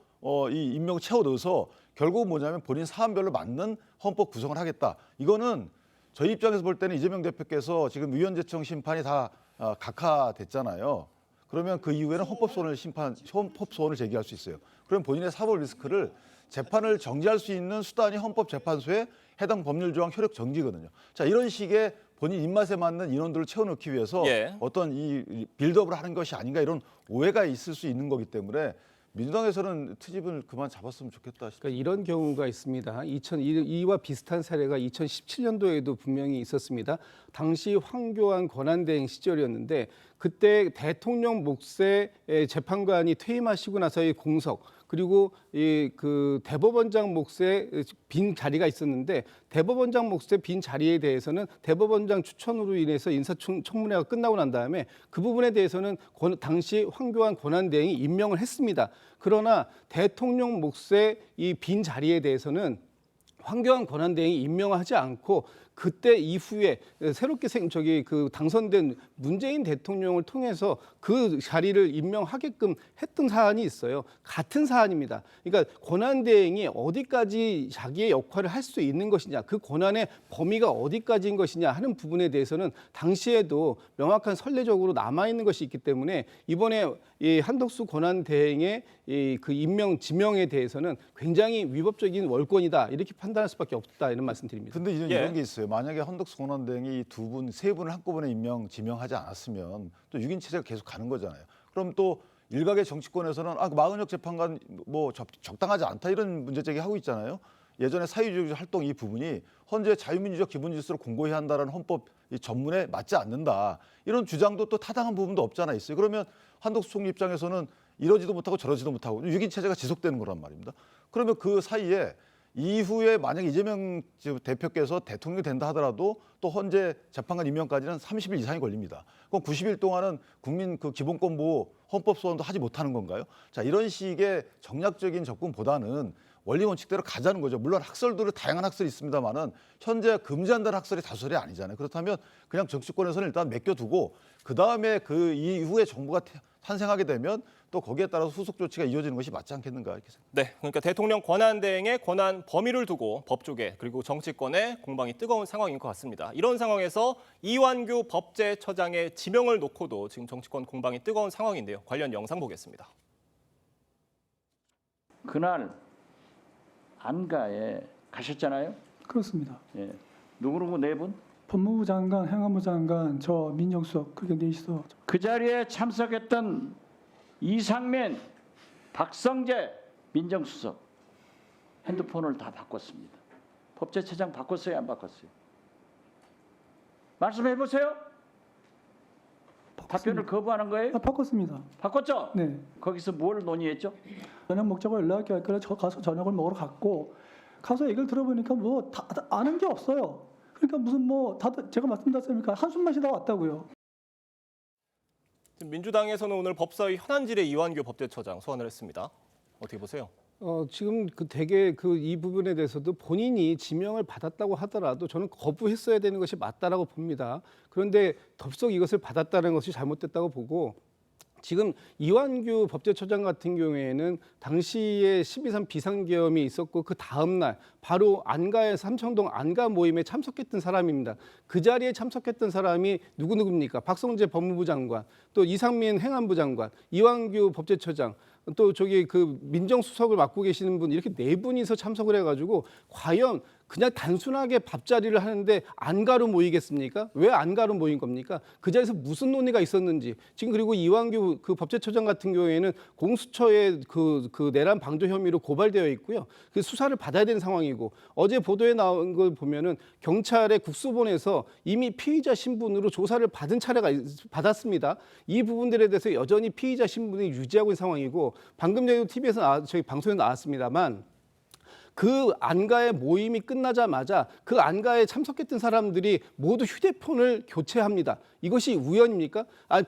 이 임명을 채워 넣어서 결국은 뭐냐면 본인 사안별로 맞는 헌법 구성을 하겠다. 이거는 저희 입장에서 볼 때는 이재명 대표께서 지금 위원제청 심판이 다 각하됐잖아요. 그러면 그 이후에는 헌법 소원을 제기할 수 있어요. 그럼 본인의 사법 리스크를 재판을 정지할 수 있는 수단이 헌법재판소의 해당 법률 조항 효력 정지거든요. 자, 이런 식의 본인 입맛에 맞는 인원들을 채워넣기 위해서 어떤 이 빌드업을 하는 것이 아닌가 이런 오해가 있을 수 있는 거기 때문에 민주당에서는 트집을 그만 잡았으면 좋겠다 싶습니다. 그러니까 이런 경우가 있습니다. 이와 비슷한 사례가 2017년도에도 분명히 있었습니다. 당시 황교안 권한대행 시절이었는데 그때 대통령 몫의 재판관이 퇴임하시고 나서의 공석 그리고 그 대법원장 몫의 빈 자리가 있었는데 대법원장 몫의 빈 자리에 대해서는 대법원장 추천으로 인해서 인사청문회가 끝나고 난 다음에 그 부분에 대해서는 당시 황교안 권한대행이 임명을 했습니다. 그러나 대통령 몫의 이 빈 자리에 대해서는 황교안 권한대행이 임명하지 않고 그때 이후에 새롭게 당선된 문재인 대통령을 통해서 그 자리를 임명하게끔 했던 사안이 있어요. 같은 사안입니다. 그러니까 권한대행이 어디까지 자기의 역할을 할 수 있는 것이냐, 그 권한의 범위가 어디까지인 것이냐 하는 부분에 대해서는 당시에도 명확한 선례적으로 남아있는 것이 있기 때문에 이번에 이 한덕수 권한대행의 그 임명, 지명에 대해서는 굉장히 위법적인 월권이다 이렇게 판단할 수밖에 없다 이런 말씀드립니다. 근데 이런 게 있어요. 만약에 한덕수 권한대행이 세 분을 한꺼번에 지명하지 않았으면 또 6인 체제가 계속 가는 거잖아요. 그럼 또 일각의 정치권에서는 마은혁 재판관 뭐 적당하지 않다 이런 문제 제기하고 있잖아요. 예전에 사회주의 활동 이 부분이 헌재 자유민주적 기본 질서를 공고히 한다라는 헌법 전문에 맞지 않는다. 이런 주장도 또 타당한 부분도 없지 않아 있어요. 그러면 한덕수 총리 입장에서는 이러지도 못하고 저러지도 못하고 6인 체제가 지속되는 거란 말입니다. 그러면 그 사이에 이후에 만약 이재명 대표께서 대통령이 된다 하더라도 또 헌재 재판관 임명까지는 30일 이상이 걸립니다. 그럼 90일 동안은 국민 그 기본권 보호 헌법 소원도 하지 못하는 건가요? 자, 이런 식의 정략적인 접근보다는 원리 원칙대로 가자는 거죠. 물론 학설들은 다양한 학설이 있습니다만은 현재 금지한다는 학설이 다수설이 아니잖아요. 그렇다면 그냥 정치권에서는 일단 맡겨두고 그 다음에 그 이후에 정부가 탄생하게 되면 또 거기에 따라서 후속 조치가 이어지는 것이 맞지 않겠는가 이렇게 생각합니다. 네, 그러니까 대통령 권한대행의 권한 범위를 두고 법조계 그리고 정치권의 공방이 뜨거운 상황인 것 같습니다. 이런 상황에서 이완규 법제처장의 지명을 놓고도 지금 정치권 공방이 뜨거운 상황인데요. 관련 영상 보겠습니다. 그날 안가에 가셨잖아요. 그렇습니다. 예. 누구누구 네 분? 법무부 장관, 행안부 장관, 저 민정수석 그게 넷이서 그 자리에 참석했던 이상민, 박성재 민정수석 핸드폰을 다 바꿨습니다. 법제처장 바꿨어요, 안 바꿨어요? 말씀해 보세요. 답변을 거부하는 거예요? 바꿨습니다. 바꿨죠? 네. 거기서 뭘 논의했죠? 저녁 먹자고 연락이 왔길래 저 가서 저녁을 먹으러 갔고 가서 얘기를 들어보니까 뭐 다 아는 게 없어요. 그러니까 무슨 뭐 다들 제가 말씀드렸으니까 한숨만 쉬다 왔다고요. 민주당에서는 오늘 법사위 현안질의 이완규 법제처장 소환을 했습니다. 어떻게 보세요? 지금 되게 이 부분에 대해서도 본인이 지명을 받았다고 하더라도 저는 거부했어야 되는 것이 맞다라고 봅니다. 그런데 덥석 이것을 받았다는 것이 잘못됐다고 보고 지금 이완규 법제처장 같은 경우에는 당시에 12.3 비상계엄이 있었고 그 다음 날 바로 안가의 삼청동 안가 모임에 참석했던 사람입니다. 그 자리에 참석했던 사람이 누구입니까? 박성재 법무부 장관, 또 이상민 행안부 장관, 이완규 법제처장, 또 그 민정수석을 맡고 계시는 분 이렇게 네 분이서 참석을 해가지고 과연 그냥 단순하게 밥자리를 하는데 안가로 모이겠습니까? 왜 안가로 모인 겁니까? 그 자리에서 무슨 논의가 있었는지. 지금 그리고 이완규 그 법제처장 같은 경우에는 공수처의 그 내란 방조 혐의로 고발되어 있고요. 그 수사를 받아야 되는 상황이고, 어제 보도에 나온 걸 보면은 경찰의 국수본에서 이미 피의자 신분으로 조사를 받았습니다. 이 부분들에 대해서 여전히 피의자 신분을 유지하고 있는 상황이고, 방금 전에도 TV에서 저희 방송에 나왔습니다만, 그 안가의 모임이 끝나자마자 그 안가에 참석했던 사람들이 모두 휴대폰을 교체합니다. 이것이 우연입니까?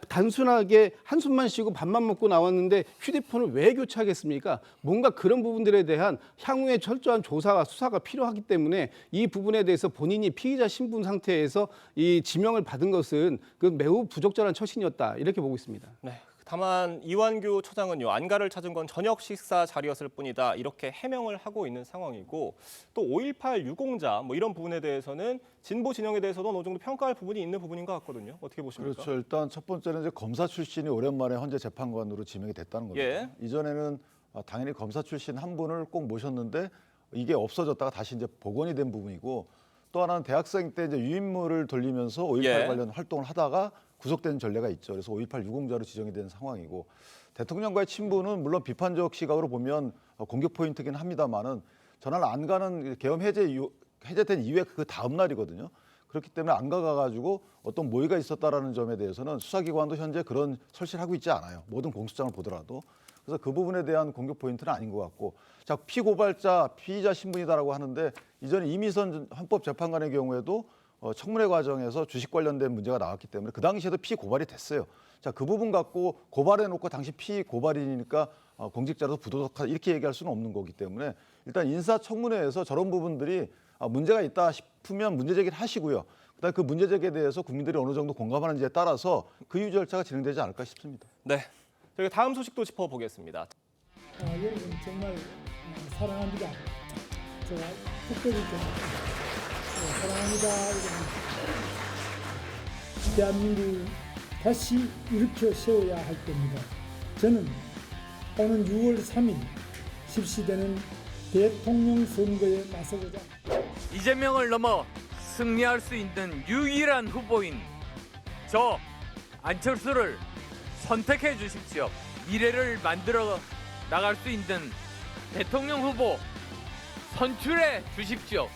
단순하게 한숨만 쉬고 밥만 먹고 나왔는데 휴대폰을 왜 교체하겠습니까? 뭔가 그런 부분들에 대한 향후에 철저한 조사와 수사가 필요하기 때문에 이 부분에 대해서 본인이 피의자 신분 상태에서 이 지명을 받은 것은 그 매우 부적절한 처신이었다, 이렇게 보고 있습니다. 네. 다만 이완규 처장은요, 안가를 찾은 건 저녁 식사 자리였을 뿐이다, 이렇게 해명을 하고 있는 상황이고, 또 5.18 유공자 이런 부분에 대해서는 진보 진영에 대해서도 어느 정도 평가할 부분이 있는 부분인 것 같거든요. 어떻게 보십니까? 그렇죠. 일단 첫 번째는 이제 검사 출신이 오랜만에 헌재 재판관으로 지명이 됐다는 겁니다. 예. 이전에는 당연히 검사 출신 한 분을 꼭 모셨는데 이게 없어졌다가 다시 이제 복원이 된 부분이고, 또 하나는 대학생 때 이제 유인물을 돌리면서 5.18 관련 활동을 하다가 구속된 전례가 있죠. 그래서 5.18 유공자로 지정이 된 상황이고, 대통령과의 친분은 물론 비판적 시각으로 보면 공격 포인트긴 합니다만은 전날 안가는 계엄 해제된 이후에 그 다음 날이거든요. 그렇기 때문에 안가 가가지고 어떤 모의가 있었다라는 점에 대해서는 수사기관도 현재 그런 설치를 하고 있지 않아요. 모든 공소장을 보더라도. 그래서 그 부분에 대한 공격 포인트는 아닌 것 같고, 자, 피고발자, 피의자 신분이다라고 하는데, 이전에 이미선 헌법재판관의 경우에도 청문회 과정에서 주식 관련된 문제가 나왔기 때문에 그 당시에도 피고발이 됐어요. 자, 그 부분 갖고 고발해놓고 당시 피고발인이니까 공직자로서 부도덕하다, 이렇게 얘기할 수는 없는 거기 때문에 일단 인사청문회에서 저런 부분들이 문제가 있다 싶으면 문제 제기를 하시고요. 그다음에 그 문제 제기에 대해서 국민들이 어느 정도 공감하는지에 따라서 그 이후 절차가 진행되지 않을까 싶습니다. 네, 저희가 다음 소식도 짚어보겠습니다. 여러분 정말 사랑합니다. 제가 특별히 사랑합니다. 대한민국 다시 일으켜 세워야 할 때입니다. 저는 오는 6월 3일 실시되는 대통령 선거에 나서고자 이재명을 넘어 승리할 수 있는 유일한 후보인 저 안철수를 선택해 주십시오. 미래를 만들어 나갈 수 있는 대통령 후보 선출해 주십시오.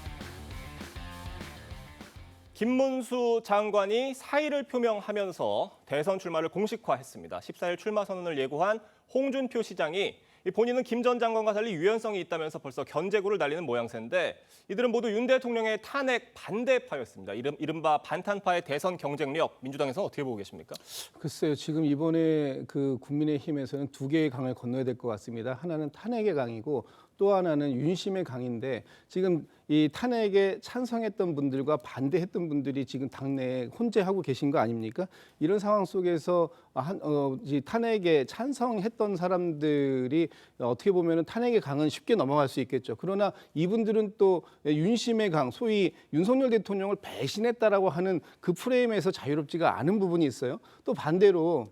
김문수 장관이 사의를 표명하면서 대선 출마를 공식화했습니다. 14일 출마 선언을 예고한 홍준표 시장이 본인은 김 전 장관과 달리 유연성이 있다면서 벌써 견제구를 날리는 모양새인데, 이들은 모두 윤 대통령의 탄핵 반대파였습니다. 이른바 반탄파의 대선 경쟁력, 민주당에서는 어떻게 보고 계십니까? 글쎄요, 지금 이번에 그 국민의힘에서는 두 개의 강을 건너야 될 것 같습니다. 하나는 탄핵의 강이고 또 하나는 윤심의 강인데, 지금 이 탄핵에 찬성했던 분들과 반대했던 분들이 지금 당내에 혼재하고 계신 거 아닙니까? 이런 상황 속에서 탄핵에 찬성했던 사람들이 어떻게 보면 탄핵의 강은 쉽게 넘어갈 수 있겠죠. 그러나 이분들은 또 윤심의 강, 소위 윤석열 대통령을 배신했다라고 하는 그 프레임에서 자유롭지가 않은 부분이 있어요. 또 반대로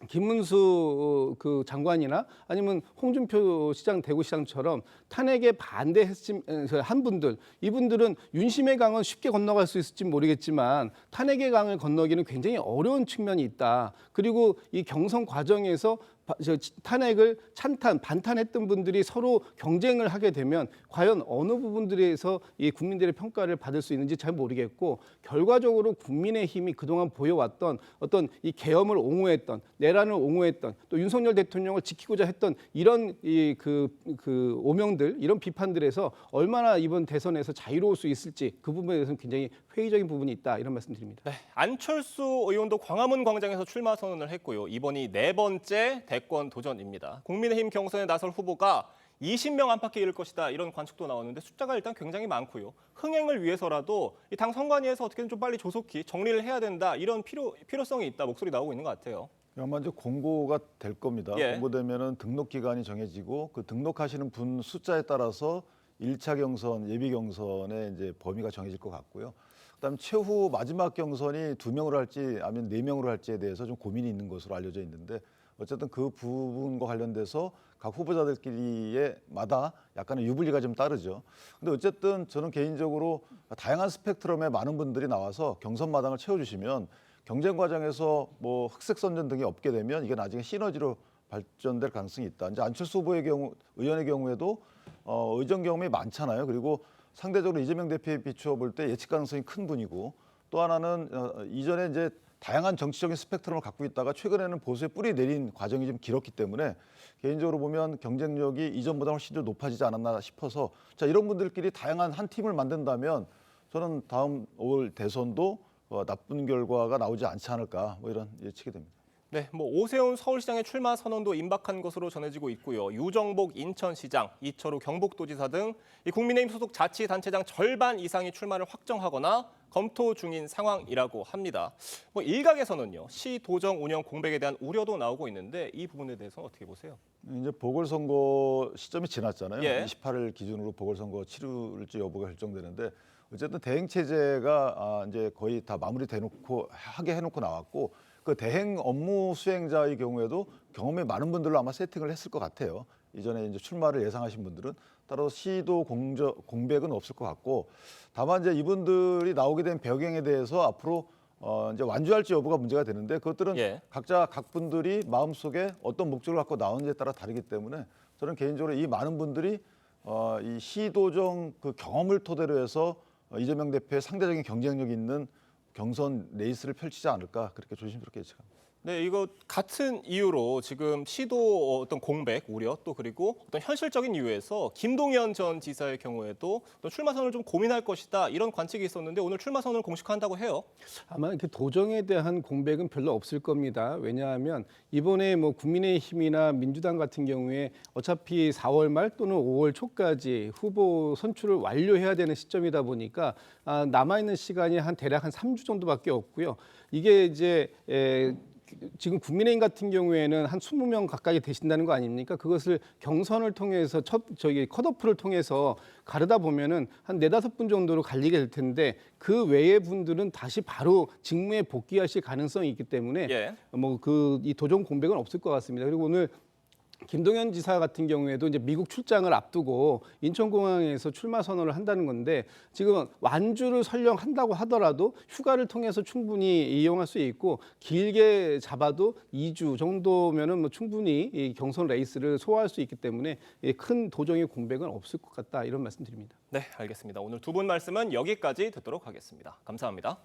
김문수 그 장관이나 아니면 홍준표 시장, 대구시장처럼 탄핵에 반대한 분들, 이분들은 윤심의 강은 쉽게 건너갈 수 있을지 모르겠지만 탄핵의 강을 건너기는 굉장히 어려운 측면이 있다. 그리고 이 경선 과정에서 탄핵을 반탄했던 분들이 서로 경쟁을 하게 되면 과연 어느 부분들에서 이 국민들의 평가를 받을 수 있는지 잘 모르겠고, 결과적으로 국민의힘이 그동안 보여왔던 어떤 이 계엄을 옹호했던, 내란을 옹호했던, 또 윤석열 대통령을 지키고자 했던 이런 그 오명들, 이런 비판들에서 얼마나 이번 대선에서 자유로울 수 있을지, 그 부분에 대해서는 굉장히 회의적인 부분이 있다, 이런 말씀드립니다. 네, 안철수 의원도 광화문 광장에서 출마 선언을 했고요. 이번이 네 번째 대권 도전입니다. 국민의힘 경선에 나설 후보가 20명 안팎에 이를 것이다, 이런 관측도 나오는데 숫자가 일단 굉장히 많고요. 흥행을 위해서라도 이 당 선관위에서 어떻게든 좀 빨리 조속히 정리를 해야 된다, 이런 필요성이 있다, 목소리 나오고 있는 것 같아요. 아마 이제 공고가 될 겁니다. 예. 공고되면은 등록 기간이 정해지고 그 등록하시는 분 숫자에 따라서 1차 경선, 예비 경선의 이제 범위가 정해질 것 같고요. 그다음 최후 마지막 경선이 2명으로 할지 아니면 4명으로 할지에 대해서 좀 고민이 있는 것으로 알려져 있는데, 어쨌든 그 부분과 관련돼서 각 후보자들끼리마다 약간의 유불리가 좀 따르죠. 근데 어쨌든 저는 개인적으로 다양한 스펙트럼의 많은 분들이 나와서 경선 마당을 채워주시면 경쟁 과정에서 뭐 흑색 선전 등이 없게 되면 이게 나중에 시너지로 발전될 가능성이 있다. 이제 안철수 후보의 경우, 의원의 경우에도 의정 경험이 많잖아요. 그리고 상대적으로 이재명 대표에 비추어 볼 때 예측 가능성이 큰 분이고, 또 하나는 이전에 이제 다양한 정치적인 스펙트럼을 갖고 있다가 최근에는 보수에 뿌리 내린 과정이 좀 길었기 때문에 개인적으로 보면 경쟁력이 이전보다 훨씬 더 높아지지 않았나 싶어서, 자, 이런 분들끼리 다양한 한 팀을 만든다면 저는 다음 5월 대선도 나쁜 결과가 나오지 않지 않을까, 뭐 이런 예측이 됩니다. 네, 뭐 오세훈 서울시장의 출마 선언도 임박한 것으로 전해지고 있고요. 유정복 인천시장, 이철우 경북도지사 등 이 국민의힘 소속 자치단체장 절반 이상이 출마를 확정하거나 검토 중인 상황이라고 합니다. 뭐 일각에서는요, 시 도정 운영 공백에 대한 우려도 나오고 있는데 이 부분에 대해서는 어떻게 보세요? 이제 보궐선거 시점이 지났잖아요. 예. 28일 기준으로 보궐선거 치룰지 여부가 결정되는데, 어쨌든 대행 체제가 이제 거의 다 마무리돼놓고 하게 해놓고 나왔고, 그 대행 업무 수행자의 경우에도 경험이 많은 분들로 아마 세팅을 했을 것 같아요. 이전에 이제 출마를 예상하신 분들은 따로 시도 공백은 없을 것 같고, 다만 이제 이분들이 나오게 된 배경에 대해서 앞으로 이제 완주할지 여부가 문제가 되는데, 그것들은 각자 각 분들이 마음속에 어떤 목적을 갖고 나오는지에 따라 다르기 때문에 저는 개인적으로 이 많은 분들이 이 시도정 그 경험을 토대로 해서 이재명 대표의 상대적인 경쟁력 있는 경선 레이스를 펼치지 않을까, 그렇게 조심스럽게 예측합니다. 네, 이거 같은 이유로 지금 시도 어떤 공백 우려, 또 그리고 어떤 현실적인 이유에서 김동연 전 지사의 경우에도 어떤 출마 선언을 좀 고민할 것이다, 이런 관측이 있었는데 오늘 출마 선언을 공식화한다고 해요. 아마 이렇게 도정에 대한 공백은 별로 없을 겁니다. 왜냐하면 이번에 뭐 국민의힘이나 민주당 같은 경우에 어차피 4월 말 또는 5월 초까지 후보 선출을 완료해야 되는 시점이다 보니까 남아있는 시간이 대략 한 3주 정도밖에 없고요. 이게 이제 지금 국민의힘 같은 경우에는 한 20명 가까이 되신다는 거 아닙니까? 그것을 경선을 통해서 컷오프를 통해서 가르다 보면은 한 4-5분 정도로 갈리게 될 텐데, 그 외의 분들은 다시 바로 직무에 복귀하실 가능성이 있기 때문에 이 도정 공백은 없을 것 같습니다. 그리고 오늘 김동연 지사 같은 경우에도 이제 미국 출장을 앞두고 인천공항에서 출마 선언을 한다는 건데, 지금 완주를 설령 한다고 하더라도 휴가를 통해서 충분히 이용할 수 있고, 길게 잡아도 2주 정도면은 뭐 충분히 이 경선 레이스를 소화할 수 있기 때문에 큰 도정의 공백은 없을 것 같다, 이런 말씀드립니다. 네, 알겠습니다. 오늘 두 분 말씀은 여기까지 듣도록 하겠습니다. 감사합니다.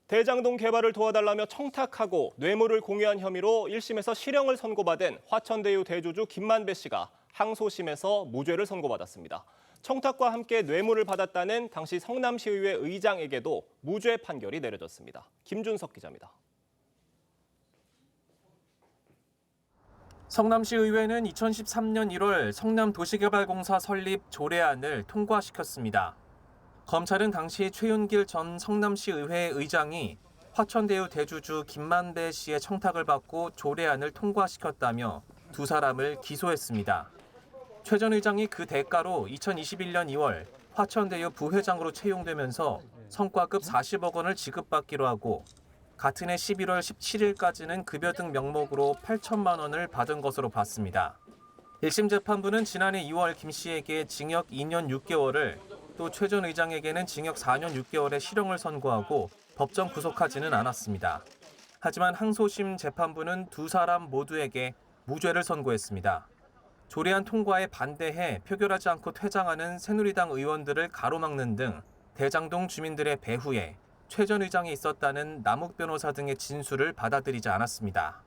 대장동 개발을 도와달라며 청탁하고 뇌물을 공유한 혐의로 1심에서 실형을 선고받은 화천대유 대주주 김만배 씨가 항소심에서 무죄를 선고받았습니다. 청탁과 함께 뇌물을 받았다는 당시 성남시의회 의장에게도 무죄 판결이 내려졌습니다. 김준석 기자입니다. 성남시의회는 2013년 1월 성남도시개발공사 설립 조례안을 통과시켰습니다. 검찰은 당시 최윤길 전 성남시의회 의장이 화천대유 대주주 김만배 씨의 청탁을 받고 조례안을 통과시켰다며 두 사람을 기소했습니다. 최 전 의장이 그 대가로 2021년 2월 화천대유 부회장으로 채용되면서 성과급 40억 원을 지급받기로 하고, 같은 해 11월 17일까지는 급여 등 명목으로 8천만 원을 받은 것으로 봤습니다. 1심 재판부는 지난해 2월 김 씨에게 징역 2년 6개월을, 또 최 전 의장에게는 징역 4년 6개월의 실형을 선고하고 법정 구속하지는 않았습니다. 하지만 항소심 재판부는 두 사람 모두에게 무죄를 선고했습니다. 조례안 통과에 반대해 표결하지 않고 퇴장하는 새누리당 의원들을 가로막는 등 대장동 주민들의 배후에 최 전 의장이 있었다는 남욱 변호사 등의 진술을 받아들이지 않았습니다.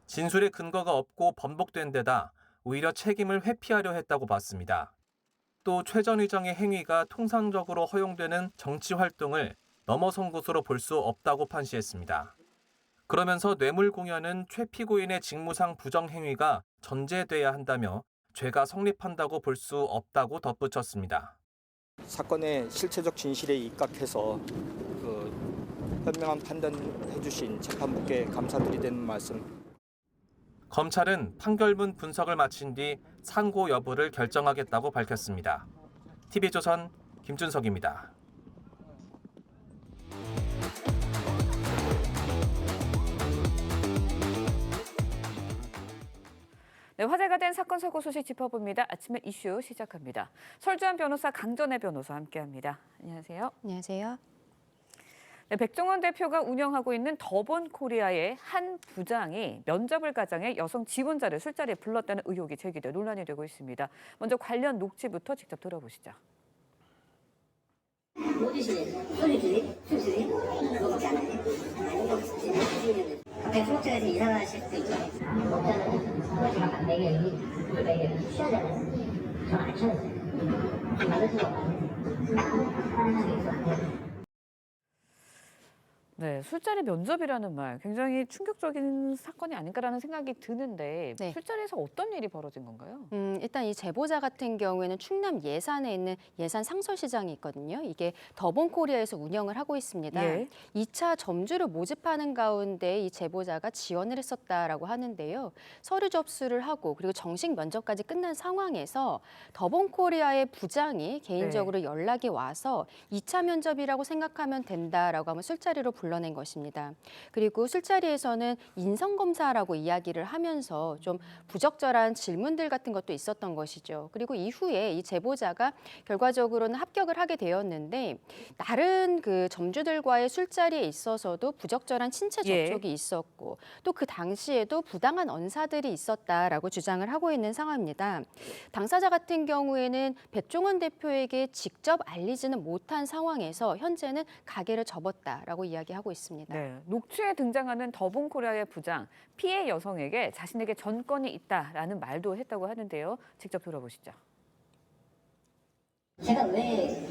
진술의 근거가 없고 번복된 데다 오히려 책임을 회피하려 했다고 봤습니다. 또 최 전 의장의 행위가 통상적으로 허용되는 정치 활동을 넘어선 것으로 볼 수 없다고 판시했습니다. 그러면서 뇌물 공여는 최 피고인의 직무상 부정 행위가 전제돼야 한다며 죄가 성립한다고 볼 수 없다고 덧붙였습니다. 사건의 실체적 진실에 입각해서 현명한 판단해 주신 재판부께 감사드리다는 말씀. 검찰은 판결문 분석을 마친 뒤 상고 여부를 결정하겠다고 밝혔습니다. TV조선 김준석입니다. 네, 화제가 된 사건 사고 소식 짚어봅니다. 아침에 이슈 시작합니다. 설주한 변호사, 강전애 변호사 함께합니다. 안녕하세요. 안녕하세요. 네, 백종원 대표가 운영하고 있는 더본코리아의 한 부장이 면접을 가장해 여성 지원자를 술자리에 불렀다는 의혹이 제기돼 논란이 되고 있습니다. 먼저 관련 녹취부터 직접 들어보시죠. 뭐 드실래? 소주 줄래? 술 줄래? 그거밖에 안 하네. 갑자기 초록색에서 이상하실 수도 있죠. 먹자는 소주만 먹여야지. 술 먹여야지. 취하잖아요. 저안 취하잖아요. 안 받을 수가 없어요. 네, 술자리 면접이라는 말 굉장히 충격적인 사건이 아닐까라는 생각이 드는데 네. 술자리에서 어떤 일이 벌어진 건가요? 일단 이 제보자 같은 경우에는 충남 예산에 있는 예산 상설시장이 있거든요. 이게 더본코리아에서 운영을 하고 있습니다. 예. 2차 점주를 모집하는 가운데 이 제보자가 지원을 했었다라고 하는데요. 서류 접수를 하고 그리고 정식 면접까지 끝난 상황에서 더본코리아의 부장이 개인적으로 연락이 와서 2차 면접이라고 생각하면 된다라고 하면 술자리로 불러낸 것입니다. 그리고 술자리에서는 인성검사라고 이야기를 하면서 좀 부적절한 질문들 같은 것도 있었던 것이죠. 그리고 이후에 이 제보자가 결과적으로는 합격을 하게 되었는데 다른 그 점주들과의 술자리에 있어서도 부적절한 신체 접촉이 있었고 또 그 당시에도 부당한 언사들이 있었다라고 주장을 하고 있는 상황입니다. 당사자 같은 경우에는 백종원 대표에게 직접 알리지는 못한 상황에서 현재는 가게를 접었다라고 이야기하고 있습니다. 네, 녹취에 등장하는 더본코리아의 부장, 피해 여성에게 자신에게 전권이 있다라는 말도 했다고 하는데요. 직접 들어보시죠. 제가 왜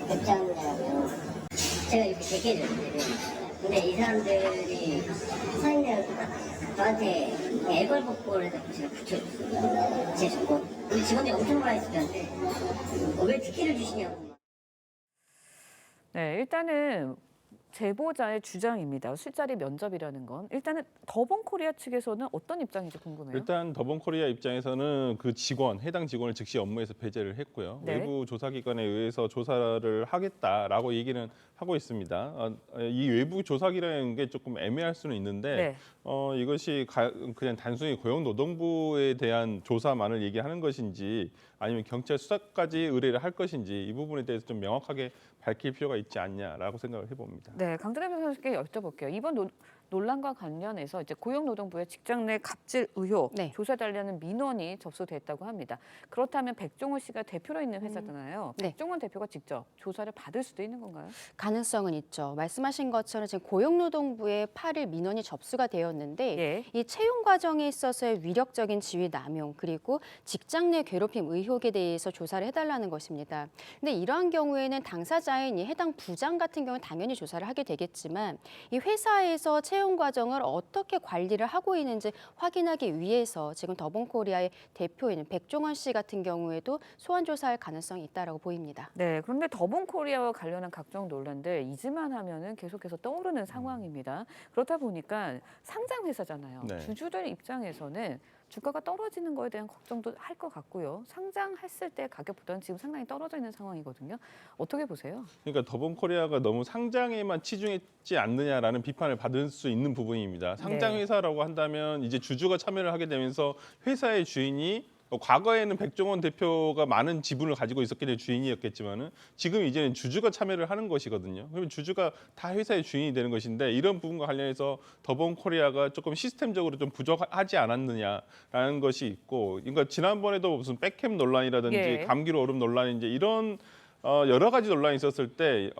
백장냐면 제가 이렇게 제끼를 근데 이 사람들이 사인네가 저한테 애벌 복구를 해서 제가 붙여줬어요. 제 조건. 우리 직원이 엄청 많이 쓰는데 왜 티켓을 주시냐고. 네, 일단은 제보자의 주장입니다. 술자리 면접이라는 건. 일단은 더본코리아 측에서는 어떤 입장인지 궁금해요. 일단 더본코리아 입장에서는 그 직원, 해당 직원을 즉시 업무에서 배제를 했고요. 네. 외부 조사기관에 의해서 조사를 하겠다라고 얘기는 하고 있습니다. 이 외부 조사기라는 게 조금 애매할 수는 있는데 이것이 그냥 단순히 고용노동부에 대한 조사만을 얘기하는 것인지 아니면 경찰 수사까지 의뢰를 할 것인지 이 부분에 대해서 좀 명확하게 밝힐 필요가 있지 않냐라고 생각을 해봅니다. 네, 강전애 변호사께 여쭤볼게요. 이번 논란과 관련해서 이제 고용노동부의 직장 내 갑질 의혹 조사해달라는 민원이 접수됐다고 합니다. 그렇다면 백종원 씨가 대표로 있는 회사잖아요. 백종원 대표가 직접 조사를 받을 수도 있는 건가요? 가능성은 있죠. 말씀하신 것처럼 지금 고용노동부에 8일 민원이 접수가 되었는데 이 채용 과정에 있어서의 위력적인 지위 남용 그리고 직장 내 괴롭힘 의혹에 대해서 조사를 해달라는 것입니다. 근데 이러한 경우에는 당사자인 이 해당 부장 같은 경우는 당연히 조사를 하게 되겠지만 이 회사에서 채용 과정을 어떻게 관리를 하고 있는지 확인하기 위해서 지금 더본코리아의 대표인 백종원 씨 같은 경우에도 소환 조사할 가능성이 있다라고 보입니다. 네, 그런데 더본코리아와 관련한 각종 논란들 잊을만 하면은 계속해서 떠오르는 상황입니다. 그렇다 보니까 상장 회사잖아요. 네. 주주들 입장에서는 주가가 떨어지는 거에 대한 걱정도 할 것 같고요. 상장했을 때 가격보다는 지금 상당히 떨어져 있는 상황이거든요. 어떻게 보세요? 그러니까 더본코리아가 너무 상장에만 치중했지 않느냐라는 비판을 받을 수 있는 부분입니다. 상장 회사라고 한다면 이제 주주가 참여를 하게 되면서 회사의 주인이 과거에는 백종원 대표가 많은 지분을 가지고 있었기 때문에 주인이었겠지만은 지금 이제는 주주가 참여를 하는 것이거든요. 그러면 주주가 다 회사의 주인이 되는 것인데 이런 부분과 관련해서 더본코리아가 조금 시스템적으로 좀 부족하지 않았느냐라는 것이 있고, 그러니까 지난번에도 무슨 백캠 논란이라든지 감기로 얼음 논란인지 이런 여러 가지 논란이 있었을 때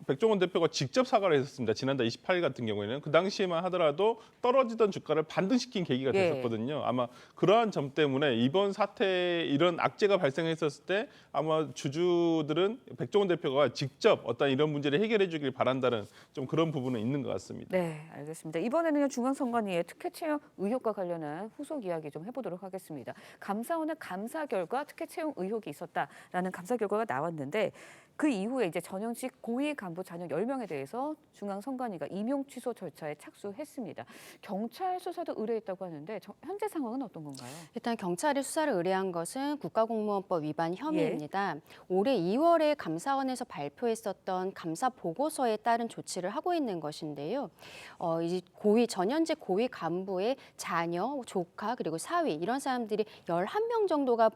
백종원 대표가 직접 사과를 했었습니다. 지난달 28일 같은 경우에는 그 당시에만 하더라도 떨어지던 주가를 반등시킨 계기가 됐었거든요. 아마 그러한 점 때문에 이번 사태에 이런 악재가 발생했었을 때 아마 주주들은 백종원 대표가 직접 어떤 이런 문제를 해결해 주길 바란다는 좀 그런 부분은 있는 것 같습니다. 네, 알겠습니다. 이번에는 중앙선관위의 특혜 채용 의혹과 관련한 후속 이야기 좀 해보도록 하겠습니다. 감사원의 감사 결과 특혜 채용 의혹이 있었다라는 감사 결과가 나왔는데 그 이후에 이제 전현직 고위 간부 잔여 10명에 대해서 중앙선관위가 임용 취소 절차에 착수했습니다. 경찰 수사도 의뢰했다고 하는데 현재 상황은 어떤 건가요? 일단 경찰이 수사를 의뢰한 것은 국가공무원법 위반 혐의입니다. 올해 2월에 감사원에서 발표했었던 감사 보고서에 따른 조치를 하고 있는 것인데요. 이 전현직 고위 간부의 자녀, 조카 그리고 사위 이런 사람들이 11명 정도가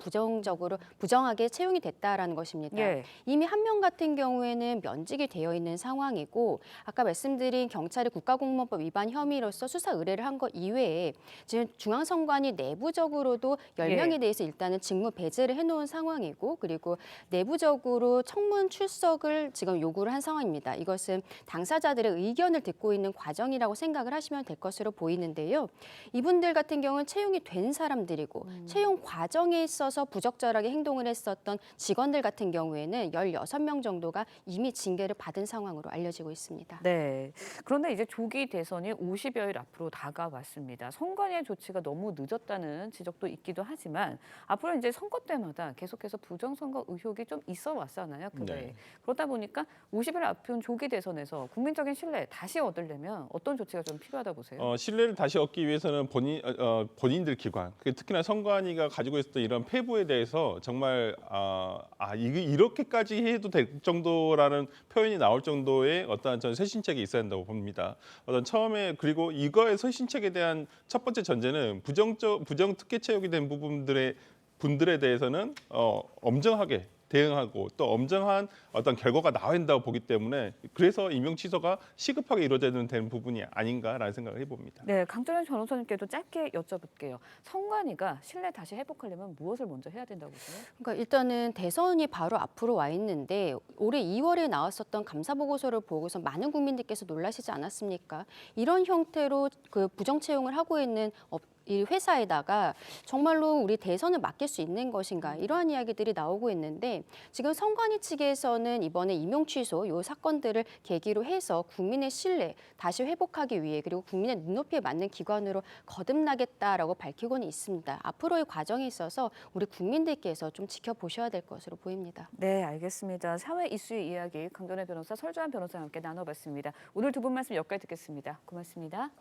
부정하게 채용이 됐다라는 것입니다. 예. 이미 한 명 같은 경우에는 면직이 되어 있는 상황이고 아까 말씀드린 경찰이 국가공무원법 위반 혐의로서 수사 의뢰를 한 것 이외에 지금 중앙선관위 내부적으로도 10명에 대해서 일단은 직무 배제를 해놓은 상황이고 그리고 내부적으로 청문 출석을 지금 요구를 한 상황입니다. 이것은 당사자들의 의견을 듣고 있는 과정이라고 생각을 하시면 될 것으로 보이는데요. 이분들 같은 경우는 채용이 된 사람들이고 채용 과정에 있어서 부적절하게 행동을 했었던 직원들 같은 경우에는 16명 정도가 이미 징계를 받은 상황으로 알려지고 있습니다. 네. 그런데 이제 조기 대선이 50여일 앞으로 다가왔습니다. 선관위의 조치가 너무 늦었다는 지적도 있기도 하지만 앞으로 이제 선거 때마다 계속해서 부정선거 의혹이 좀 있어 왔잖아요. 네. 그러다 보니까 50일 앞둔 조기 대선에서 국민적인 신뢰 다시 얻으려면 어떤 조치가 좀 필요하다 보세요? 신뢰를 다시 얻기 위해서는 본인들 기관, 특히나 선관위가 가지고 있었던 이런 패부에 대해서 정말 이렇게까지 해도 될 정도라는 표현이 나올 정도의 어떠한 전 쇄신책이 있어야 한다고 봅니다. 처음에 그리고 이거의 쇄신책에 대한 첫 번째 전제는 부정 특혜 채용이 된 분들에 대해서는 엄정하게 대응하고 또 엄정한 어떤 결과가 나와야 된다고 보기 때문에 그래서 임용 취소가 시급하게 이루어져야 되는 부분이 아닌가라는 생각을 해봅니다. 네, 강철현 변호사님께도 짧게 여쭤볼게요. 선관위가 신뢰 다시 회복하려면 무엇을 먼저 해야 된다고 보세요? 그러니까 일단은 대선이 바로 앞으로 와 있는데 올해 2월에 나왔었던 감사 보고서를 보고서 많은 국민들께서 놀라시지 않았습니까? 이런 형태로 그 부정 채용을 하고 있는 이 회사에다가 정말로 우리 대선을 맡길 수 있는 것인가 이러한 이야기들이 나오고 있는데 지금 선관위 측에서는 이번에 임용 취소 이 사건들을 계기로 해서 국민의 신뢰 다시 회복하기 위해 그리고 국민의 눈높이에 맞는 기관으로 거듭나겠다라고 밝히고는 있습니다. 앞으로의 과정에 있어서 우리 국민들께서 좀 지켜보셔야 될 것으로 보입니다. 네, 알겠습니다. 사회 이슈의 이야기 강전혜 변호사, 설주한 변호사와 함께 나눠봤습니다. 오늘 두 분 말씀 여기까지 듣겠습니다. 고맙습니다.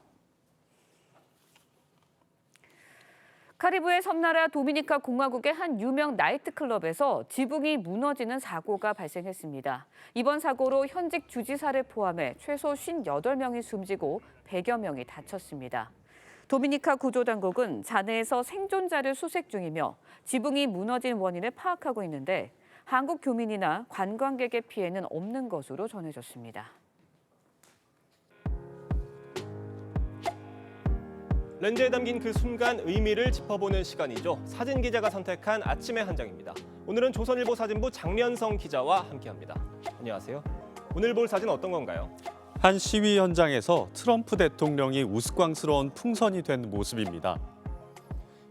카리브해 섬나라 도미니카 공화국의 한 유명 나이트클럽에서 지붕이 무너지는 사고가 발생했습니다. 이번 사고로 현직 주지사를 포함해 최소 58명이 숨지고 100여 명이 다쳤습니다. 도미니카 구조당국은 잔해에서 생존자를 수색 중이며 지붕이 무너진 원인을 파악하고 있는데 한국 교민이나 관광객의 피해는 없는 것으로 전해졌습니다. 렌즈에 담긴 그 순간 의미를 짚어보는 시간이죠. 사진 기자가 선택한 아침의 한 장입니다. 오늘은 조선일보 사진부 장면성 기자와 함께합니다. 안녕하세요. 오늘 볼 사진 어떤 건가요? 한 시위 현장에서 트럼프 대통령이 우스꽝스러운 풍선이 된 모습입니다.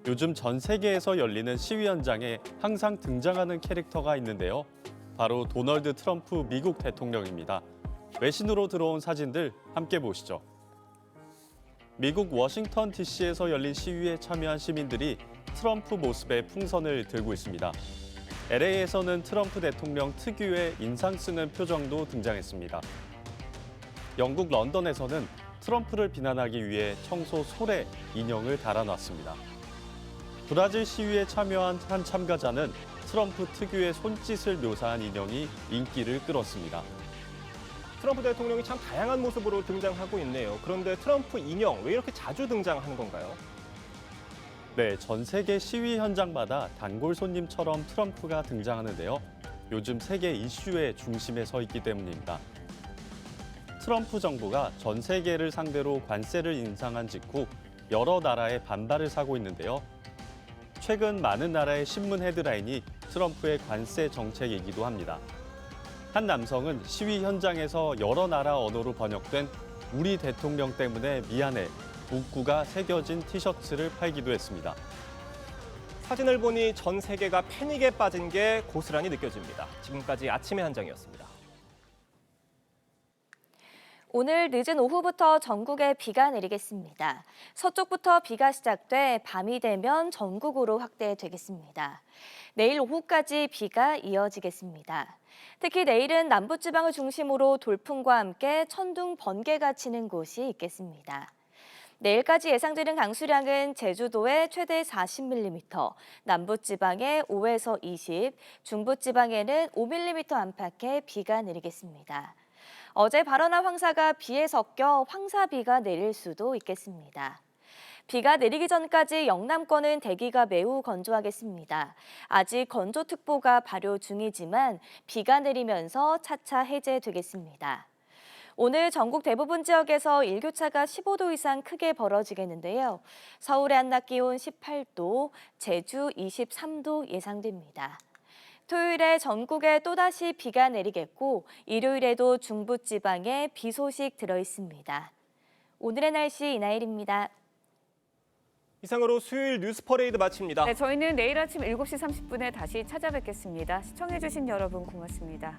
요즘 전 세계에서 열리는 시위 현장에 항상 등장하는 캐릭터가 있는데요. 바로 도널드 트럼프 미국 대통령입니다. 외신으로 들어온 사진들 함께 보시죠. 미국 워싱턴 DC에서 열린 시위에 참여한 시민들이 트럼프 모습의 풍선을 들고 있습니다. LA에서는 트럼프 대통령 특유의 인상 쓰는 표정도 등장했습니다. 영국 런던에서는 트럼프를 비난하기 위해 청소 솔에 인형을 달아놨습니다. 브라질 시위에 참여한 한 참가자는 트럼프 특유의 손짓을 묘사한 인형이 인기를 끌었습니다. 트럼프 대통령이 참 다양한 모습으로 등장하고 있네요. 그런데 트럼프 인형 왜 이렇게 자주 등장하는 건가요? 네, 전 세계 시위 현장마다 단골 손님처럼 트럼프가 등장하는데요. 요즘 세계 이슈의 중심에 서 있기 때문입니다. 트럼프 정부가 전 세계를 상대로 관세를 인상한 직후 여러 나라의 반발을 사고 있는데요. 최근 많은 나라의 신문 헤드라인이 트럼프의 관세 정책이기도 합니다. 한 남성은 시위 현장에서 여러 나라 언어로 번역된 우리 대통령 때문에 미안해 문구가 새겨진 티셔츠를 팔기도 했습니다. 사진을 보니 전 세계가 패닉에 빠진 게 고스란히 느껴집니다. 지금까지 아침의 한 장이었습니다. 오늘 늦은 오후부터 전국에 비가 내리겠습니다. 서쪽부터 비가 시작돼 밤이 되면 전국으로 확대되겠습니다. 내일 오후까지 비가 이어지겠습니다. 특히 내일은 남부지방을 중심으로 돌풍과 함께 천둥, 번개가 치는 곳이 있겠습니다. 내일까지 예상되는 강수량은 제주도에 최대 40mm, 남부지방에 5에서 20, 중부지방에는 5mm 안팎의 비가 내리겠습니다. 어제 발원한 황사가 비에 섞여 황사비가 내릴 수도 있겠습니다. 비가 내리기 전까지 영남권은 대기가 매우 건조하겠습니다. 아직 건조특보가 발효 중이지만 비가 내리면서 차차 해제되겠습니다. 오늘 전국 대부분 지역에서 일교차가 15도 이상 크게 벌어지겠는데요. 서울의 한낮 기온 18도, 제주 23도 예상됩니다. 토요일에 전국에 또다시 비가 내리겠고 일요일에도 중부지방에 비 소식 들어있습니다. 오늘의 날씨 이나일입니다. 이상으로 수요일 뉴스 퍼레이드 마칩니다. 네, 저희는 내일 아침 7시 30분에 다시 찾아뵙겠습니다. 시청해주신 여러분 고맙습니다.